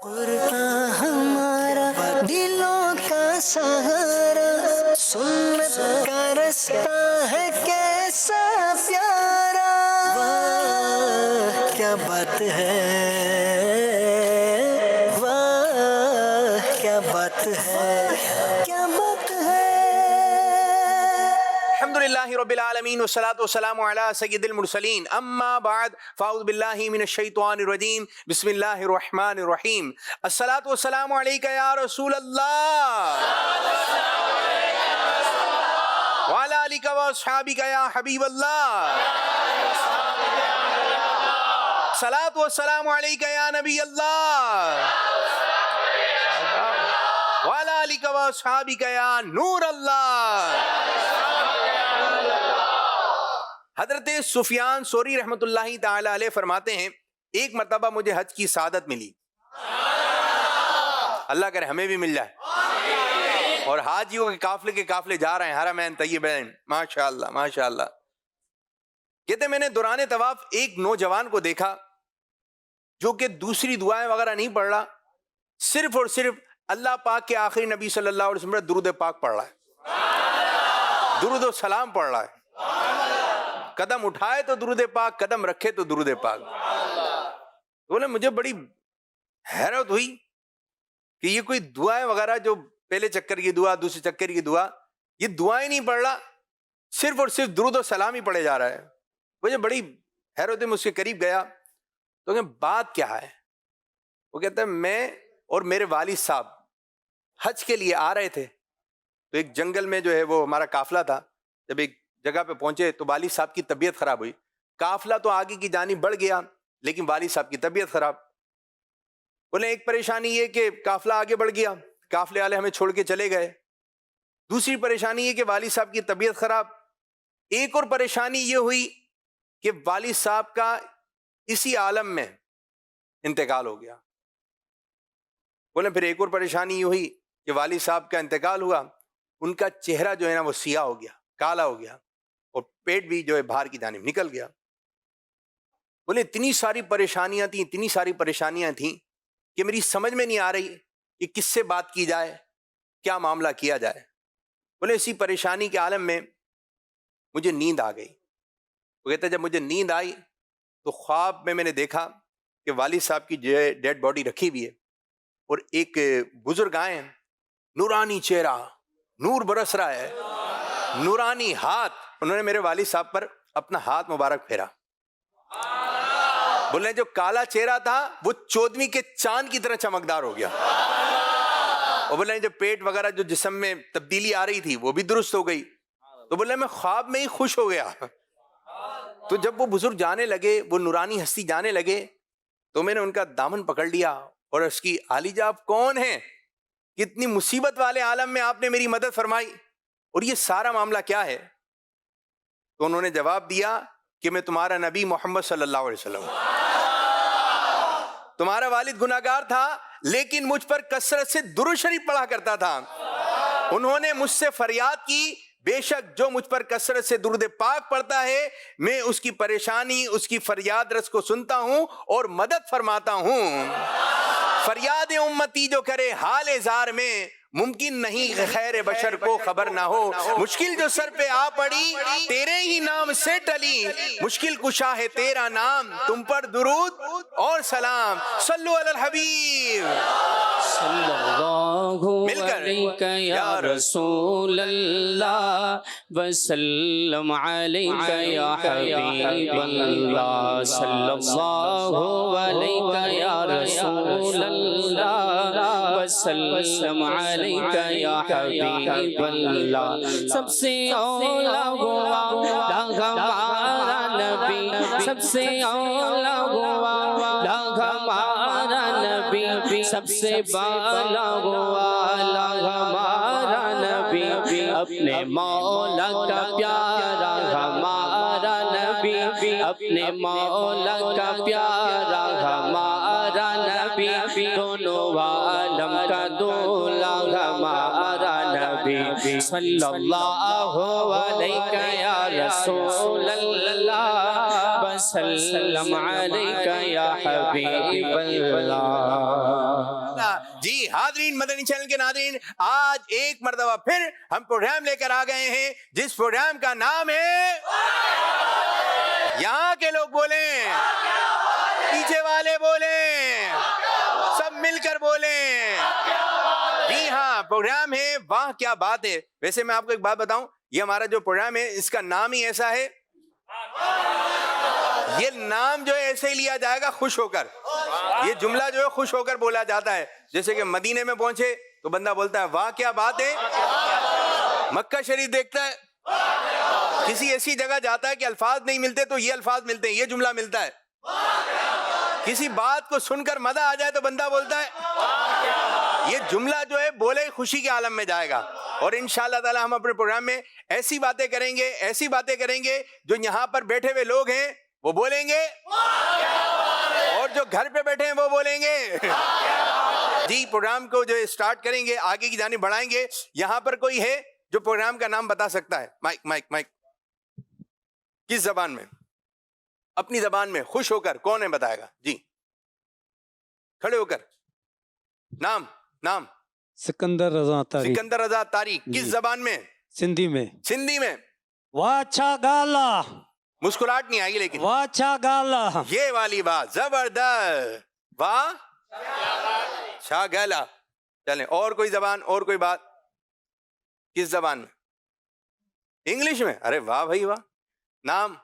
قرآن ہمارا دلوں کا سہارا، سنت کا رستہ ہے کیسا پیارا، واہ کیا بات ہے، واہ کیا بات ہے، کیا بات ہے۔ الحمدللہ رب العالمین والصلاة والسلام علی سید المرسلین، اما بعد فاعوذ باللہ من الشیطان الرجیم، بسم اللہ الرحمن الرحیم۔ الصلاة والسلام علیکہ یا رسول اللہ وعلی آلک واصحابک یا حبیب اللہ، الصلاة والسلام علیکہ یا نبی اللہ وعلی آلک واصحابک یا نور اللہ۔ حضرت سفیان ثوری رحمۃ اللہ تعالی علیہ فرماتے ہیں، ایک مرتبہ مجھے حج کی سعادت ملی، اللہ کرے ہمیں بھی مل جائے، اور حاجیوں کے قافلے جا رہے ہیں حرمین طیبین، ماشاءاللہ ماشاءاللہ۔ کہتے میں نے دوران طواف ایک نوجوان کو دیکھا جو کہ دوسری دعائیں وغیرہ نہیں پڑھ رہا، صرف اور صرف اللہ پاک کے آخری نبی صلی اللہ علیہ وسلم درود پاک پڑھ رہا ہے، درود و سلام پڑھ رہا ہے، قدم اٹھائے تو درود پاک، قدم رکھے تو درود پاک۔ بولے مجھے بڑی حیرت ہوئی کہ یہ کوئی دعائیں وغیرہ جو پہلے چکر کی دعا، دوسرے چکر کی دعا، یہ دعائیں نہیں پڑھ رہا، صرف اور صرف درود و سلام ہی پڑھے جا رہا ہے۔ مجھے بڑی حیرت ہوئی، میں اس کے قریب گیا تو کہ بات کیا ہے؟ وہ کہتا ہے میں اور میرے والد صاحب حج کے لیے آ رہے تھے، تو ایک جنگل میں جو ہے وہ ہمارا قافلہ تھا، جب ایک جگہ پہ پہنچے تو والد صاحب کی طبیعت خراب ہوئی، قافلہ تو آگے کی جانب بڑھ گیا لیکن والد صاحب کی طبیعت خراب۔ بولے ایک پریشانی یہ کہ قافلہ آگے بڑھ گیا، قافلے والے ہمیں چھوڑ کے چلے گئے، دوسری پریشانی یہ کہ والد صاحب کی طبیعت خراب، ایک اور پریشانی یہ ہوئی کہ والد صاحب کا اسی عالم میں انتقال ہو گیا۔ بولے پھر ایک اور پریشانی یہ ہوئی کہ والد صاحب کا انتقال ہوا، ان کا چہرہ جو ہے نا وہ سیاہ ہو گیا، کالا ہو گیا، اور پیٹ بھی جو ہے باہر کی جانب نکل گیا۔ بولے اتنی ساری پریشانیاں تھیں، اتنی ساری پریشانیاں تھیں کہ میری سمجھ میں نہیں آ رہی کہ کس سے بات کی جائے، کیا معاملہ کیا جائے۔ بولے اسی پریشانی کے عالم میں مجھے نیند آ گئی۔ وہ کہتے جب مجھے نیند آئی تو خواب میں نے دیکھا کہ والد صاحب کی جو ہے ڈیڈ باڈی رکھی ہوئی ہے، اور ایک بزرگ آئے ہیں، نورانی چہرہ، نور برس رہا ہے، نورانی ہاتھ، انہوں نے میرے والد صاحب پر اپنا ہاتھ مبارک پھیرا۔ بولے جو کالا چہرہ تھا وہ 14ویں کے چاند کی طرح چمکدار ہو گیا، اور بولے جو پیٹ وغیرہ جو جسم میں تبدیلی آ رہی تھی وہ بھی درست ہو گئی۔ تو بولے میں خواب میں ہی خوش ہو گیا۔ تو جب وہ بزرگ جانے لگے، وہ نورانی ہستی جانے لگے، تو میں نے ان کا دامن پکڑ لیا اور اس کی عالی جا آپ کون ہیں، کتنی مصیبت والے عالم میں آپ نے میری مدد فرمائی، اور یہ سارا معاملہ کیا ہے؟ تو انہوں نے جواب دیا کہ میں تمہارا نبی محمد صلی اللہ علیہ وسلم، تمہارا والد گناہگار تھا لیکن مجھ پر کثرت سے درود شریف پڑھا کرتا تھا، انہوں نے مجھ سے فریاد کی بے شک جو مجھ پر کثرت سے درود پاک پڑھتا ہے میں اس کی پریشانی، اس کی فریاد رس کو سنتا ہوں اور مدد فرماتا ہوں۔ فریاد امتی جو کرے حال زار میں، ممکن نہیں کہ خیر بشر کو خبر نہ ہو، مشکل جو سر پہ آ پڑی تیرے ہی نام سے ٹلی، مشکل کشا ہے تیرا نام، تم پر درود اور سلام، صلو علی الحبیب صلی اللہ علیکہ یا رسول اللہ وسلم علیکہ یا حبیب اللہ، صلی اللہ علیکہ یا رسول اللہ وسلم علیکہ یا حبیب اللہ۔ سب سے اولا ہوا ہمارا نبی، سب سے اولا ہوا ہمارا نبی، سب سے بالا ہوا ہمارا نبی، اپنے مولا کا پیارا ہمارا نبی، اپنے مولا کا پیارا ہمارا نبی، دونوں عالم کا دولا ہمارا نبی، صلی اللہ علیہ یا رسول اللہ وسلم علیکہ یا حبیب اللہ۔ جی حاضرین مدنی چینل کے ناظرین، آج ایک مرتبہ پھر ہم پروگرام لے کر آ گئے ہیں جس پروگرام کا نام ہے، یہاں کے لوگ بولیں، پیچھے والے بولیں، سب مل کر بولیں، جی ہاں پروگرام ہے واہ کیا بات ہے۔ ویسے میں آپ کو ایک بات بتاؤں، یہ ہمارا جو پروگرام ہے اس کا نام ہی ایسا ہے، یہ نام جو ہے ایسے ہی لیا جائے گا خوش ہو کر، یہ جملہ جو ہے خوش ہو کر بولا جاتا ہے۔ جیسے کہ مدینے میں پہنچے تو بندہ بولتا ہے واہ کیا بات ہے، مکہ شریف دیکھتا ہے، کسی ایسی جگہ جاتا ہے کہ الفاظ نہیں ملتے تو یہ الفاظ ملتے ہیں، یہ جملہ ملتا ہے، کسی بات کو سن کر مزہ آ جائے تو بندہ بولتا ہے، یہ جملہ جو ہے بولے خوشی کے عالم میں جائے گا۔ اور انشاءاللہ تعالی ہم اپنے پروگرام میں ایسی باتیں کریں گے، ایسی باتیں کریں گے جو یہاں پر بیٹھے ہوئے لوگ ہیں وہ بولیں گے، اور جو گھر پہ بیٹھے ہیں وہ بولیں گے۔ جی پروگرام کو جو اسٹارٹ کریں گے، آگے کی جانب بڑھائیں گے۔ یہاں پر کوئی ہے جو پروگرام کا نام بتا سکتا ہے؟ مائک مائک مائک، کس زبان میں؟ اپنی زبان میں خوش ہو کر کون ہے بتائے گا؟ جی کھڑے ہو کر، نام نام؟ سکندر رضا طارق، سکندر رضا طارق، کس زبان میں؟ سندھی میں۔ سندھی میں۔ واہ اچھا گالا، مسکراہٹ نہیں آئی لیکن واہ اچھا گالا، یہ والی بات زبردست، واہ شاہ گالا۔ چلیں اور کوئی زبان، اور کوئی بات؟ کس زبان میں؟ انگلش میں؟ ارے واہ بھائی واہ۔ نام؟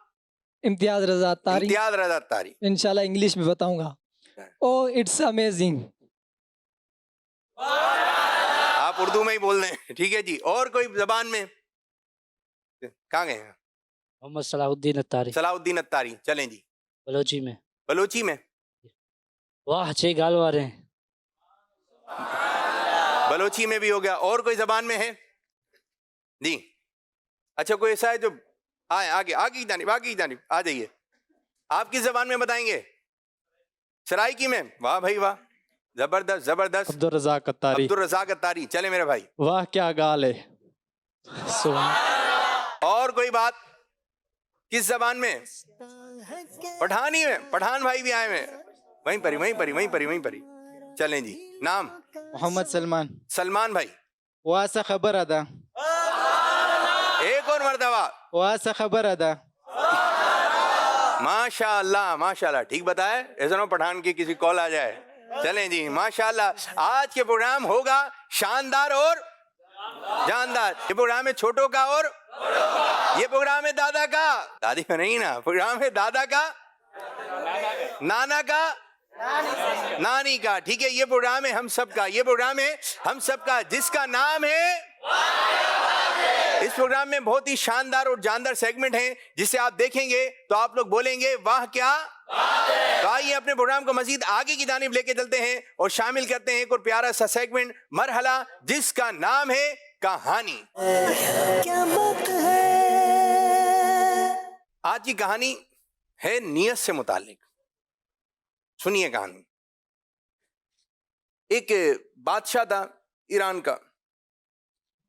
امتیاز رضا طارق۔ امتیاز رضا طارق۔ انشاءاللہ انگلش میں بتاؤں گا۔ او اٹس امیزنگ۔ آپ اردو میں ہی بول دیں، ٹھیک ہے جی۔ اور کوئی زبان میں؟ کہاں گئے ہیں؟ محمد صلاح الدین اتاری، صلاح الدین اتاری، چلیں جی۔ بلوچی میں۔ بلوچی میں؟ واہ چھ گال وارے، بلوچی میں بھی ہو گیا۔ اور کوئی زبان میں ہے؟ جی اچھا کوئی ایسا ہے جو آئے آگے، آگے کی جانب، آگے کی جانب آ جائیے۔ آپ کس زبان میں بتائیں گے؟ سرائکی میں؟ واہ بھائی واہ، زبردست زبردست۔ عبدالرزاق اتاری۔ عبدالرزاق اتاری، چلے میرے بھائی۔ واہ کیا گال ہے، اور کوئی بات؟ کس زبان میں؟ پٹھانی میں؟ پٹھان بھائی بھی آئے ہیں، وہیں پری وہیں پری وہیں پری وہیں پری۔ چلیں جی، نام؟ محمد سلمان۔ سلمان بھائی، وہاں سے خبر ادا، ایک اور مرتبہ۔ وہاں سے خبر ادا۔ ماشاء اللہ ماشاء اللہ، ٹھیک بتایا، ایسا نہ پٹھان کی کسی کال آ جائے۔ چلیں جی ماشاء اللہ، آج کے پروگرام ہوگا شاندار اور جاندار۔ یہ پروگرام ہے چھوٹوں کا اور یہ پروگرام ہے دادا کا، دادی کا نہیں نا، پروگرام ہے دادا کا، نانا کا، نانی کا، ٹھیک ہے۔ یہ پروگرام ہے ہم سب کا، یہ پروگرام ہے ہم سب کا، جس کا نام ہے، اس پروگرام میں بہت ہی شاندار اور جاندار سیگمنٹ ہیں جسے آپ دیکھیں گے تو آپ لوگ بولیں گے واہ کیا۔ تو آئیے اپنے پروگرام کو مزید آگے کی جانب لے کے چلتے ہیں اور شامل کرتے ہیں ایک اور پیارا سا سیگمنٹ، مرحلہ جس کا نام ہے کہانی۔ کیا بات ہے۔ آج کی کہانی ہے نیت سے متعلق، سنیے کہانی۔ ایک بادشاہ تھا ایران کا،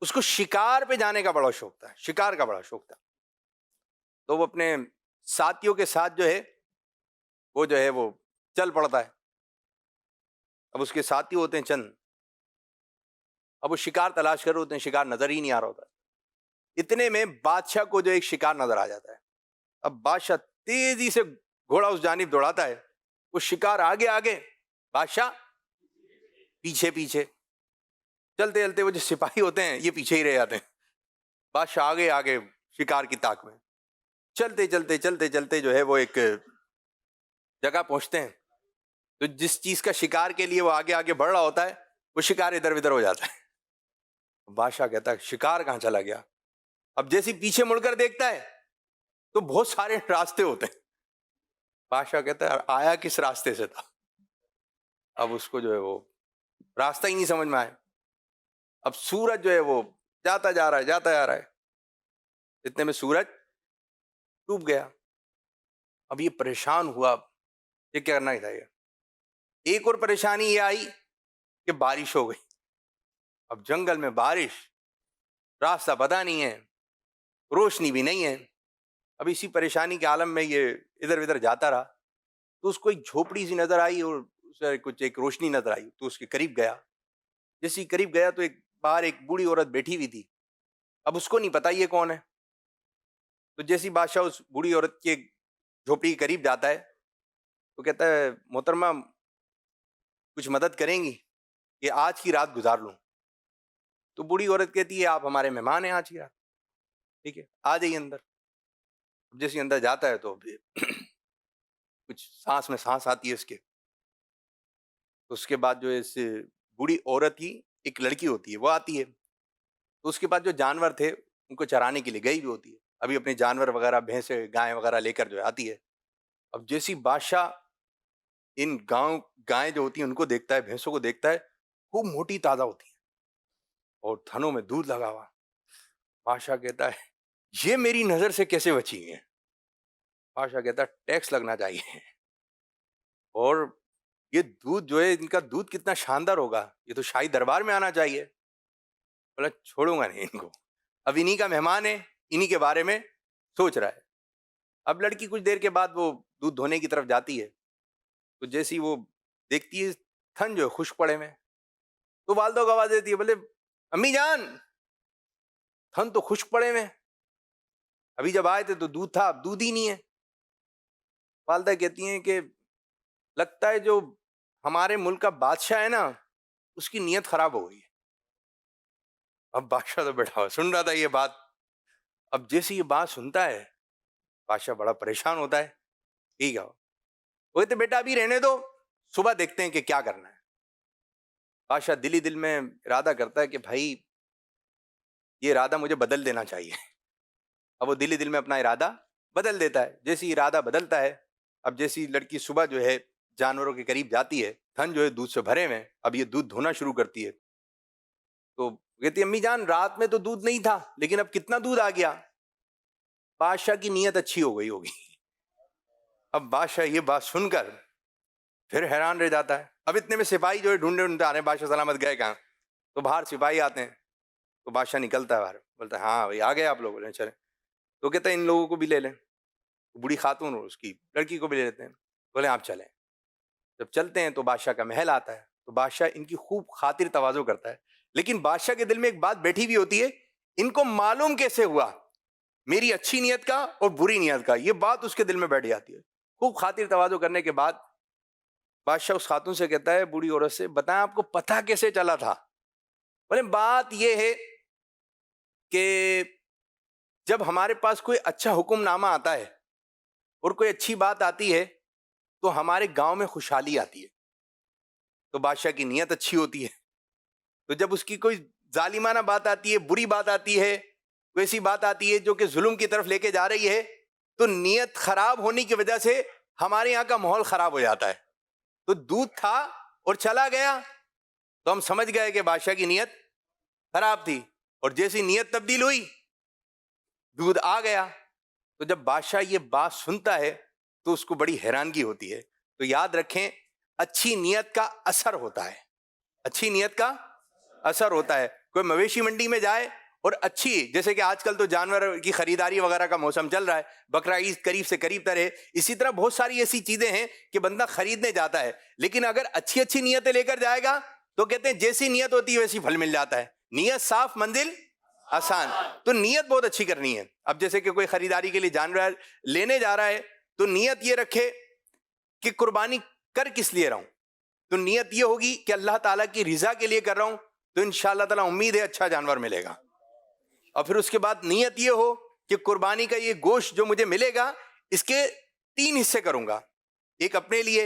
اس کو شکار پہ جانے کا بڑا شوق تھا، شکار کا بڑا شوق تھا، تو وہ اپنے ساتھیوں کے ساتھ جو ہے وہ چل پڑتا ہے۔ اب اس کے ساتھی ہوتے ہیں چند، اب وہ شکار تلاش کر رہے ہوتے ہیں، شکار نظر ہی نہیں آ رہا ہوتا۔ اتنے میں بادشاہ کو جو ایک شکار نظر آ جاتا ہے۔ اب بادشاہ تیزی سے گھوڑا اس جانب دوڑاتا ہے، وہ شکار آگے آگے، بادشاہ پیچھے پیچھے، چلتے چلتے وہ جو سپاہی ہوتے ہیں یہ پیچھے ہی رہ جاتے ہیں، بادشاہ آگے آگے شکار کی طاق میں۔ چلتے چلتے چلتے چلتے جو ہے وہ ایک جگہ پہنچتے ہیں، تو جس چیز کا شکار کے لیے وہ آگے آگے بڑھ رہا ہوتا ہے وہ شکار ادھر ادھر ہو جاتا ہے۔ بادشاہ کہتا ہے شکار کہاں چلا گیا؟ اب جیسے پیچھے مڑ کر دیکھتا ہے تو بہت سارے راستے ہوتے ہیں۔ بادشاہ کہتا ہے آیا کس راستے سے تھا؟ اب اس کو جو ہے وہ راستہ ہی نہیں سمجھ میں آیا۔ اب سورج جو ہے وہ جاتا جا رہا ہے، جاتا جا رہا ہے، اتنے میں سورج ڈوب گیا۔ اب یہ پریشان ہوا، یہ کیا کرنا چاہیے۔ ایک اور پریشانی یہ آئی کہ بارش ہو گئی۔ اب جنگل میں بارش، راستہ پتہ نہیں ہے، روشنی بھی نہیں ہے۔ اب اسی پریشانی کے عالم میں یہ ادھر ادھر جاتا رہا، تو اس کو ایک جھوپڑی سی نظر آئی اور اسے کچھ ایک روشنی نظر آئی، تو اس کے قریب گیا، جیسے قریب گیا تو باہر ایک بوڑھی عورت بیٹھی ہوئی تھی. اب اس کو نہیں پتا یہ کون ہے. تو جیسی بادشاہ اس بوڑھی عورت کے جھوپڑی کے قریب جاتا ہے تو کہتا ہے محترمہ کچھ مدد کریں گی کہ آج کی رات گزار لوں. تو بوڑھی عورت کہتی ہے آپ ہمارے مہمان ہیں آج کی رات, ٹھیک ہے آ جائیے اندر. جیسے اندر جاتا ہے تو کچھ سانس میں سانس آتی ہے اس کے. تو اس کے بعد جو ہے اس بوڑھی عورت کی ایک لڑکی ہوتی ہے وہ آتی ہے. تو اس کے بعد جو جانور تھے ان کو چرانے کے لیے گئی بھی ہوتی ہے, ابھی اپنے جانور وغیرہ بھینس گائے وغیرہ لے کر جو ہے آتی ہے. اب جیسی بادشاہ ان گائیں جو ہوتی ہیں ان کو دیکھتا ہے, بھینسوں کو دیکھتا ہے, خوب موٹی تازہ ہوتی ہیں اور تھنوں میں دودھ لگا ہوا. بادشاہ کہتا ہے یہ میری نظر سے کیسے بچی ہیں؟ بادشاہ کہتا ہے ٹیکس لگنا چاہیے, اور یہ دودھ جو ہے ان کا دودھ کتنا شاندار ہوگا, یہ تو شاہی دربار میں آنا چاہیے. بولا چھوڑوں گا نہیں ان کو, اب انہی کا مہمان ہے, انہی کے بارے میں سوچ رہا ہے. اب لڑکی کچھ دیر کے بعد وہ دودھ دھونے کی طرف جاتی ہے تو جیسی وہ دیکھتی ہے تھن جو ہے خشک پڑے میں, تو والدہ کو آواز دیتی ہے, بولے امی جان تھن تو خشک پڑے میں, ابھی جب آئے تھے تو دودھ تھا, اب دودھ ہی نہیں ہے. والدہ کہتی ہیں کہ لگتا ہے جو ہمارے ملک کا بادشاہ ہے نا اس کی نیت خراب ہو گئی ہے. اب بادشاہ تو بیٹھا ہوا سن رہا تھا یہ بات. اب جیسے یہ بات سنتا ہے بادشاہ بڑا پریشان ہوتا ہے. ٹھیک ہے وہ کہتے بیٹا ابھی رہنے دو, صبح دیکھتے ہیں کہ کیا کرنا ہے. بادشاہ دل ہی دل میں ارادہ کرتا ہے کہ بھائی یہ ارادہ مجھے بدل دینا چاہیے. اب وہ دل ہی دل میں اپنا ارادہ بدل دیتا ہے. جیسی ارادہ بدلتا ہے, اب جیسی لڑکی صبح جو ہے جانوروں کے قریب جاتی ہے, تھن جو ہے دودھ سے بھرے ہوئے, اب یہ دودھ دھونا شروع کرتی ہے. تو کہتی امی جان رات میں تو دودھ نہیں تھا لیکن اب کتنا دودھ آ گیا. بادشاہ کی نیت اچھی ہو گئی ہوگی. اب بادشاہ یہ بات سن کر پھر حیران رہ جاتا ہے. اب اتنے میں سپاہی جو ہے ڈھونڈتے آ رہے ہیں, بادشاہ سلامت گئے کہاں. تو باہر سپاہی آتے ہیں تو بادشاہ نکلتا ہے باہر, بولتا ہے ہاں بھائی آ گئے آپ لوگ, بولے چلیں. تو کہتا ہے ان لوگوں کو بھی لے لیں, بوڑھی خاتون اور اس کی لڑکی کو بھی لے لیتے ہیں. بولے آپ چلیں. جب چلتے ہیں تو بادشاہ کا محل آتا ہے, تو بادشاہ ان کی خوب خاطر تواضع کرتا ہے. لیکن بادشاہ کے دل میں ایک بات بیٹھی ہوئی ہوتی ہے, ان کو معلوم کیسے ہوا میری اچھی نیت کا اور بری نیت کا, یہ بات اس کے دل میں بیٹھ جاتی ہے. خوب خاطر تواضع کرنے کے بعد بادشاہ اس خاتون سے کہتا ہے, بوڑھی عورت سے, بتائیں آپ کو پتہ کیسے چلا تھا؟ بولے بات یہ ہے کہ جب ہمارے پاس کوئی اچھا حکم نامہ آتا ہے اور کوئی اچھی بات آتی ہے تو ہمارے گاؤں میں خوشحالی آتی ہے. تو بادشاہ کی نیت اچھی ہوتی ہے, تو جب اس کی کوئی ظالمانہ بات آتی ہے, بری بات آتی ہے, کوئی ایسی بات آتی ہے جو کہ ظلم کی طرف لے کے جا رہی ہے, تو نیت خراب ہونے کی وجہ سے ہمارے یہاں کا ماحول خراب ہو جاتا ہے. تو دودھ تھا اور چلا گیا تو ہم سمجھ گئے کہ بادشاہ کی نیت خراب تھی, اور جیسی نیت تبدیل ہوئی دودھ آ گیا. تو جب بادشاہ یہ بات سنتا ہے تو اس کو بڑی حیرانگی ہوتی ہے. تو یاد رکھیں اچھی نیت کا اثر ہوتا ہے, اچھی نیت کا اثر ہوتا ہے. کوئی مویشی منڈی میں جائے اور اچھی, جیسے کہ آج کل تو جانور کی خریداری وغیرہ کا موسم چل رہا ہے, بقرہ عید قریب سے قریب تر ہے, اسی طرح بہت ساری ایسی چیزیں ہیں کہ بندہ خریدنے جاتا ہے, لیکن اگر اچھی اچھی نیتیں لے کر جائے گا تو کہتے ہیں جیسی نیت ہوتی ہے ویسی پھل مل جاتا ہے. نیت صاف منزل آسان, تو نیت بہت اچھی کرنی ہے. اب جیسے کہ کوئی خریداری کے لیے جانور لینے جا رہا ہے تو نیت یہ رکھے کہ قربانی کر کس لیے رہا ہوں, تو نیت یہ ہوگی کہ اللہ تعالیٰ کی رضا کے لیے کر رہا ہوں, تو انشاءاللہ تعالیٰ امید ہے اچھا جانور ملے گا. اور پھر اس کے بعد نیت یہ ہو کہ قربانی کا یہ گوشت جو مجھے ملے گا اس کے 3 حصے کروں گا, ایک اپنے لیے,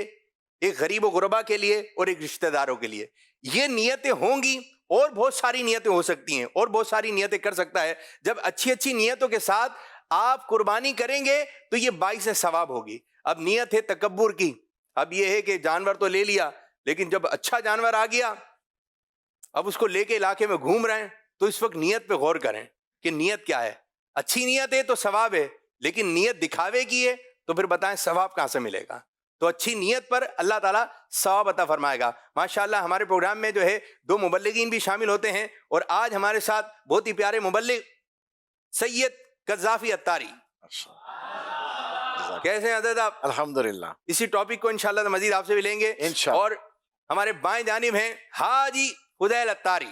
ایک غریب و غربا کے لیے, اور ایک رشتہ داروں کے لیے. یہ نیتیں ہوں گی, اور بہت ساری نیتیں ہو سکتی ہیں, اور بہت ساری نیتیں کر سکتا ہے. جب اچھی اچھی نیتوں کے ساتھ آپ قربانی کریں گے تو یہ باعث ثواب ہوگی. اب نیت ہے تکبر کی, اب یہ ہے کہ جانور تو لے لیا, لیکن جب اچھا جانور آ گیا اب اس کو لے کے علاقے میں گھوم رہے ہیں, تو اس وقت نیت پہ غور کریں کہ نیت کیا ہے. اچھی نیت ہے تو ثواب ہے, لیکن نیت دکھاوے کی ہے تو پھر بتائیں ثواب کہاں سے ملے گا. تو اچھی نیت پر اللہ تعالیٰ ثواب عطا فرمائے گا. ماشاءاللہ ہمارے پروگرام میں جو ہے 2 مبلغین بھی شامل ہوتے ہیں, اور آج ہمارے ساتھ بہت ہی پیارے مبلغ سید قذافی عطاری. کیسے ہیں حضرت آپ؟ الحمدللہ. اسی ٹاپک کو انشاءاللہ مزید آپ سے بھی لیں گے. انشاءاللہ. اور ہمارے بائیں جانب ہیں حاجی فضیل اتاری.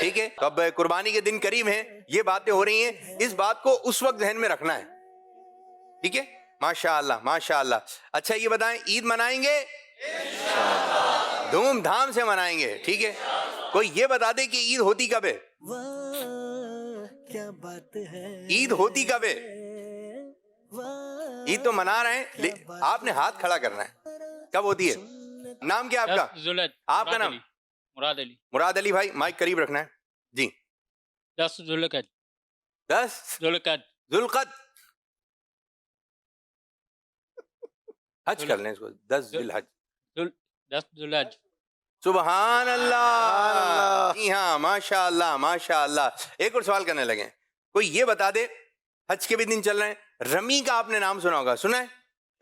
ٹھیک ہے. تو اب قربانی کے دن قریب ہیں, یہ باتیں ہو رہی ہیں, اس بات کو اس وقت ذہن میں رکھنا ہے. ٹھیک ہے, ماشاء اللہ ماشاء اللہ. اچھا یہ بتائیں, عید منائیں گے؟ دھوم دھام سے منائیں گے. ٹھیک ہے, کوئی یہ بتا دے کہ عید ہوتی کب ہے؟ واہ کیا بات ہے, عید ہوتی کب ہے؟ عید تو منا رہے ہیں, آپ نے ہاتھ کھڑا کرنا ہے. کب ہوتی ہے؟ نام کیا آپ کا؟ آپ کا نام؟ مراد علی. مراد علی بھائی, مائک قریب رکھنا ہے جی. 10 ذوالقعدہ. 10 ذوالقعدہ. ذوالقعدہ. حج کر لیں اس کو, 10 ذی الحج. 10 ذوالحج. سبحان اللہ. جی ہاں, ماشاء اللہ ماشاء اللہ. ایک اور سوال کرنے لگے, کوئی یہ بتا دے, حج کے بھی دن چل رہے ہیں, رمی کا آپ نے نام سنا ہوگا, سنا ہے؟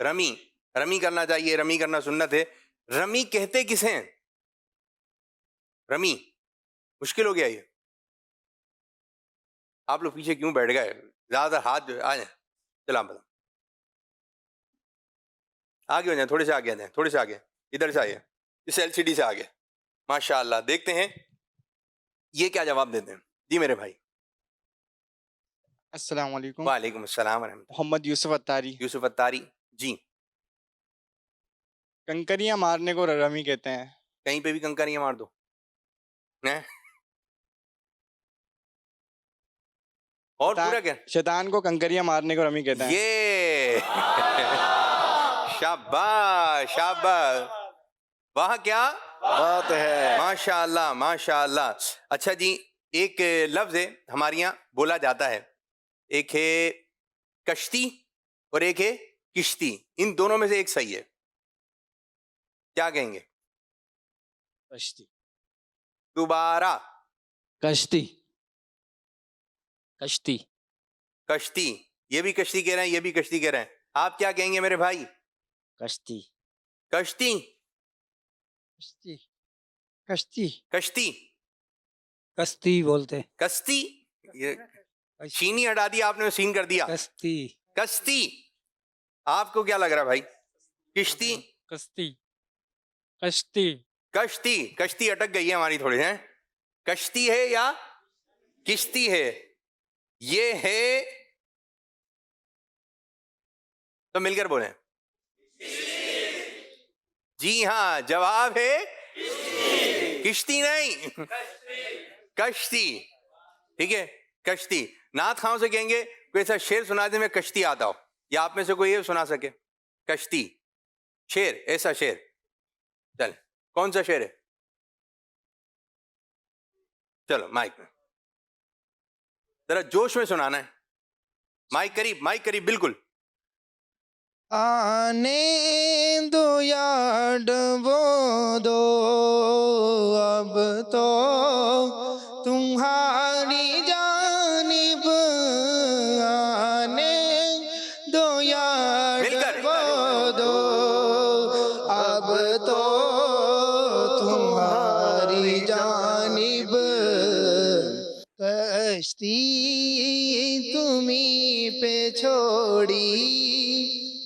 رمی, رمی کرنا چاہیے, رمی کرنا سنت ہے. رمی کہتے کسے ہیں؟ رمی مشکل ہو گیا یہ. آپ لوگ پیچھے کیوں بیٹھ گئے؟ زیادہ ہاتھ جو آ جائیں, چلا بتا آگے ہو جائیں, تھوڑے سے آگے آ جائیں, تھوڑے سے آگے, ادھر سے آئیے, اس ایل سی ڈی سے آگے. ماشاء اللہ. دیکھتے ہیں یہ کیا جواب دیتے ہیں. جی میرے بھائی. السلام علیکم. وعلیکم السلام ورحمۃ اللہ. محمد یوسف اتاری. یوسف اتاری جی. کنکریاں مارنے کو رمی کہتے ہیں. کہیں پہ بھی کنکریاں مار دو. اور پورا کیا؟ شیطان کو کنکریاں مارنے کو رمی کہتے ہیں. یہ شاباش شاباش, واہ کیا بات ہے. ماشاء اللہ ماشاء اللہ. اچھا جی, ایک لفظ ہے ہمارے یہاں بولا جاتا ہے, ایک ہے کشتی اور ایک ہے کشتی. ان دونوں میں سے ایک صحیح ہے, کیا کہیں گے؟ کشتی. دوبارہ. کشتی. کشتی. کشتی, یہ بھی کشتی کہہ رہے ہیں, یہ بھی کشتی کہہ رہے ہیں. آپ کیا کہیں گے میرے بھائی؟ کشتی. کشتی. کشتی. کشتی. کشتی. کشتی بولتے. کشتی, یہ چینی ہٹا دیا آپ نے, سین کر دیا. کشتی. کشتی. آپ کو کیا لگ رہا ہے بھائی؟ کشتی. کشتی. کشتی. کشتی. کشتی اٹک گئی ہے ہماری تھوڑی ہے. کشتی ہے یا کشتی ہے؟ یہ ہے, تو مل کر بولیں. جی ہاں, جواب ہے کشتی نہیں, کشتی. ٹھیک ہے, کشتی. نعت خواہوں سے کہیں گے کوئی ایسا شعر سنا دے میں کشتی آتا ہو, یا آپ میں سے کوئی یہ سنا سکے کشتی شعر, ایسا شعر. چل, کون سا شعر ہے؟ چلو مائک میں ذرا جوش میں سنانا ہے. مائک قریب, مائک قریب بالکل. آنے دو یاد وہ دو, اب تو تمہاری جانب آنے دو یاد مل کر. وہ دو, اب تو تمہاری جانب کشتی تمہیں پہ چھوڑی,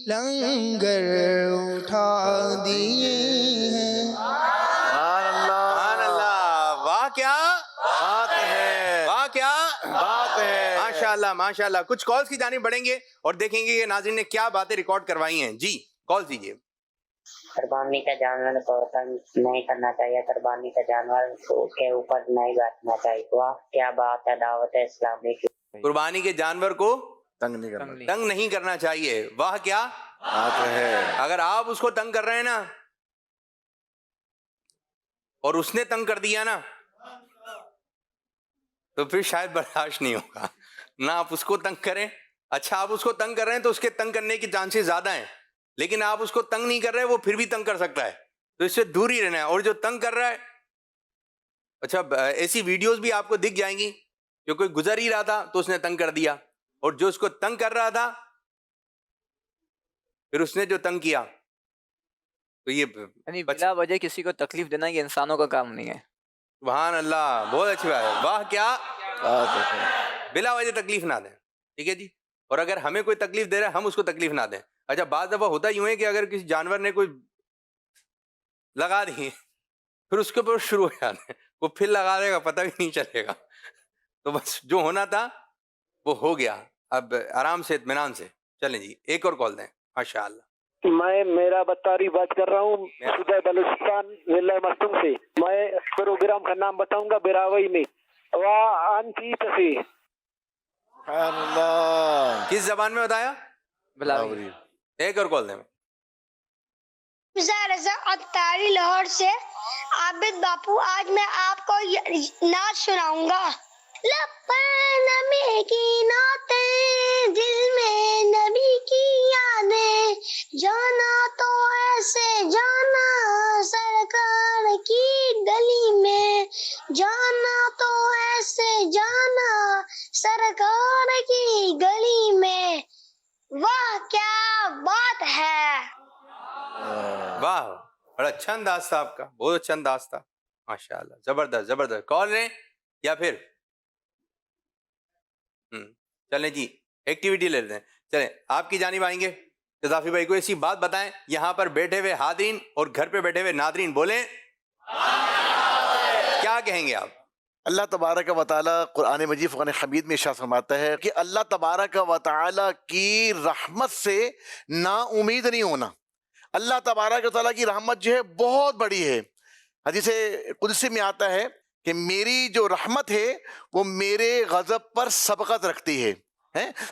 لنگر اٹھا دیے ہیں. سبحان اللہ. سبحان اللہ. واہ کیا بات ہے. واہ کیا بات ہے. ماشاء اللہ ماشاء اللہ. کچھ کالز کی جانب بڑھیں گے اور دیکھیں گے کہ ناظرین نے کیا باتیں ریکارڈ کروائی ہیں. جی کال دیجیے. قربانی کا جانور کو تنگ نہیں کرنا چاہیے, قربانی کا جانور کے اوپر نہیں بیٹھنا چاہیے. واہ کیا بات ہے, دعوت اسلامی کی. قربانی کے جانور کو تنگ نہیں کرنا. تنگ نہیں کرنا چاہیے. واہ کیا بات ہے. اگر آپ اس کو تنگ کر رہے ہیں نا, اور اس نے تنگ کر دیا نا, تو پھر شاید برداشت نہیں ہوگا. نہ آپ اس کو تنگ کریں. اچھا آپ اس کو تنگ کر رہے ہیں تو اس کے تنگ کرنے کے چانسز زیادہ ہیں, لیکن آپ اس کو تنگ نہیں کر رہے, وہ پھر بھی تنگ کر سکتا ہے, تو اس سے دور ہی رہنا ہے. اور جو تنگ کر رہا ہے, اچھا ایسی ویڈیوز بھی آپ کو دکھ جائیں گی کہ کوئی گزر ہی رہا تھا تو اس نے تنگ کر دیا, اور جو اس کو تنگ کر رہا تھا پھر اس نے جو تنگ کیا, تو یہ یعنی بلا وجہ کسی کو تکلیف دینا یہ انسانوں کا کام نہیں ہے. سبحان اللہ, بہت اچھی بات ہے. واہ کیا بلا وجہ تکلیف نہ دیں. ٹھیک ہے جی. اور اگر ہمیں کوئی تکلیف دے رہا ہے ہم اس کو تکلیف نہ دیں. اچھا بعض دفعہ ہوتا یوں ہے کہ اگر کسی جانور نے کوئی لگا دی پھر اس کے اوپر شروع ہو جاتے ہیں, وہ پھر لگا دے گا پتہ بھی نہیں چلے گا. تو بس جو ہونا تھا وہ ہو گیا. اب آرام سے اطمینان سے چلیں جی ایک اور کال دیں. ماشاء اللہ. میں میرا بطاری بات کر رہا ہوں صوبہ بلوچستان ضلع مستنگ سے. میں پروگرام کا نام بتاؤں گا براوئی میں. وانتی تفی. سبحان اللہ. کس زبان میں بتایا؟ بلاوی. ایک اور کال دیں. رضا اتاری لاہور سے. عابد باپو آج میں آپ کو نعت سناؤں گا. لپن نبی کی نعتیں دل میں نبی کی یادیں. جانا تو ایسے جانا سرکار کی گلی میں. جانا تو ایسے جانا سرکار کی گلی میں. واہ کیا بات ہے. واہ بڑا اچھا انداز تھا آپ کا. بہت اچھا انداز تھا ماشاء اللہ. زبردست زبردست. کال لیں یا پھر چلیں جی ایکٹیویٹی لے لیتے ہیں. چلیں آپ کی جانب آئیں گے. قذافی بھائی کو ایسی بات بتائیں یہاں پر بیٹھے ہوئے حاضرین اور گھر پہ بیٹھے ہوئے ناظرین بولیں کیا کہیں گے آپ؟ اللہ تبارک و تعالی قرآن مجید فرقان حمید میں ارشاد فرماتا ہے کہ اللہ تبارک و تعالی کی رحمت سے نا امید نہیں ہونا. اللہ تبارک و تعالیٰ کی رحمت جو ہے بہت بڑی ہے. حدیث قدسی میں آتا ہے کہ میری جو رحمت ہے وہ میرے غضب پر سبقت رکھتی ہے.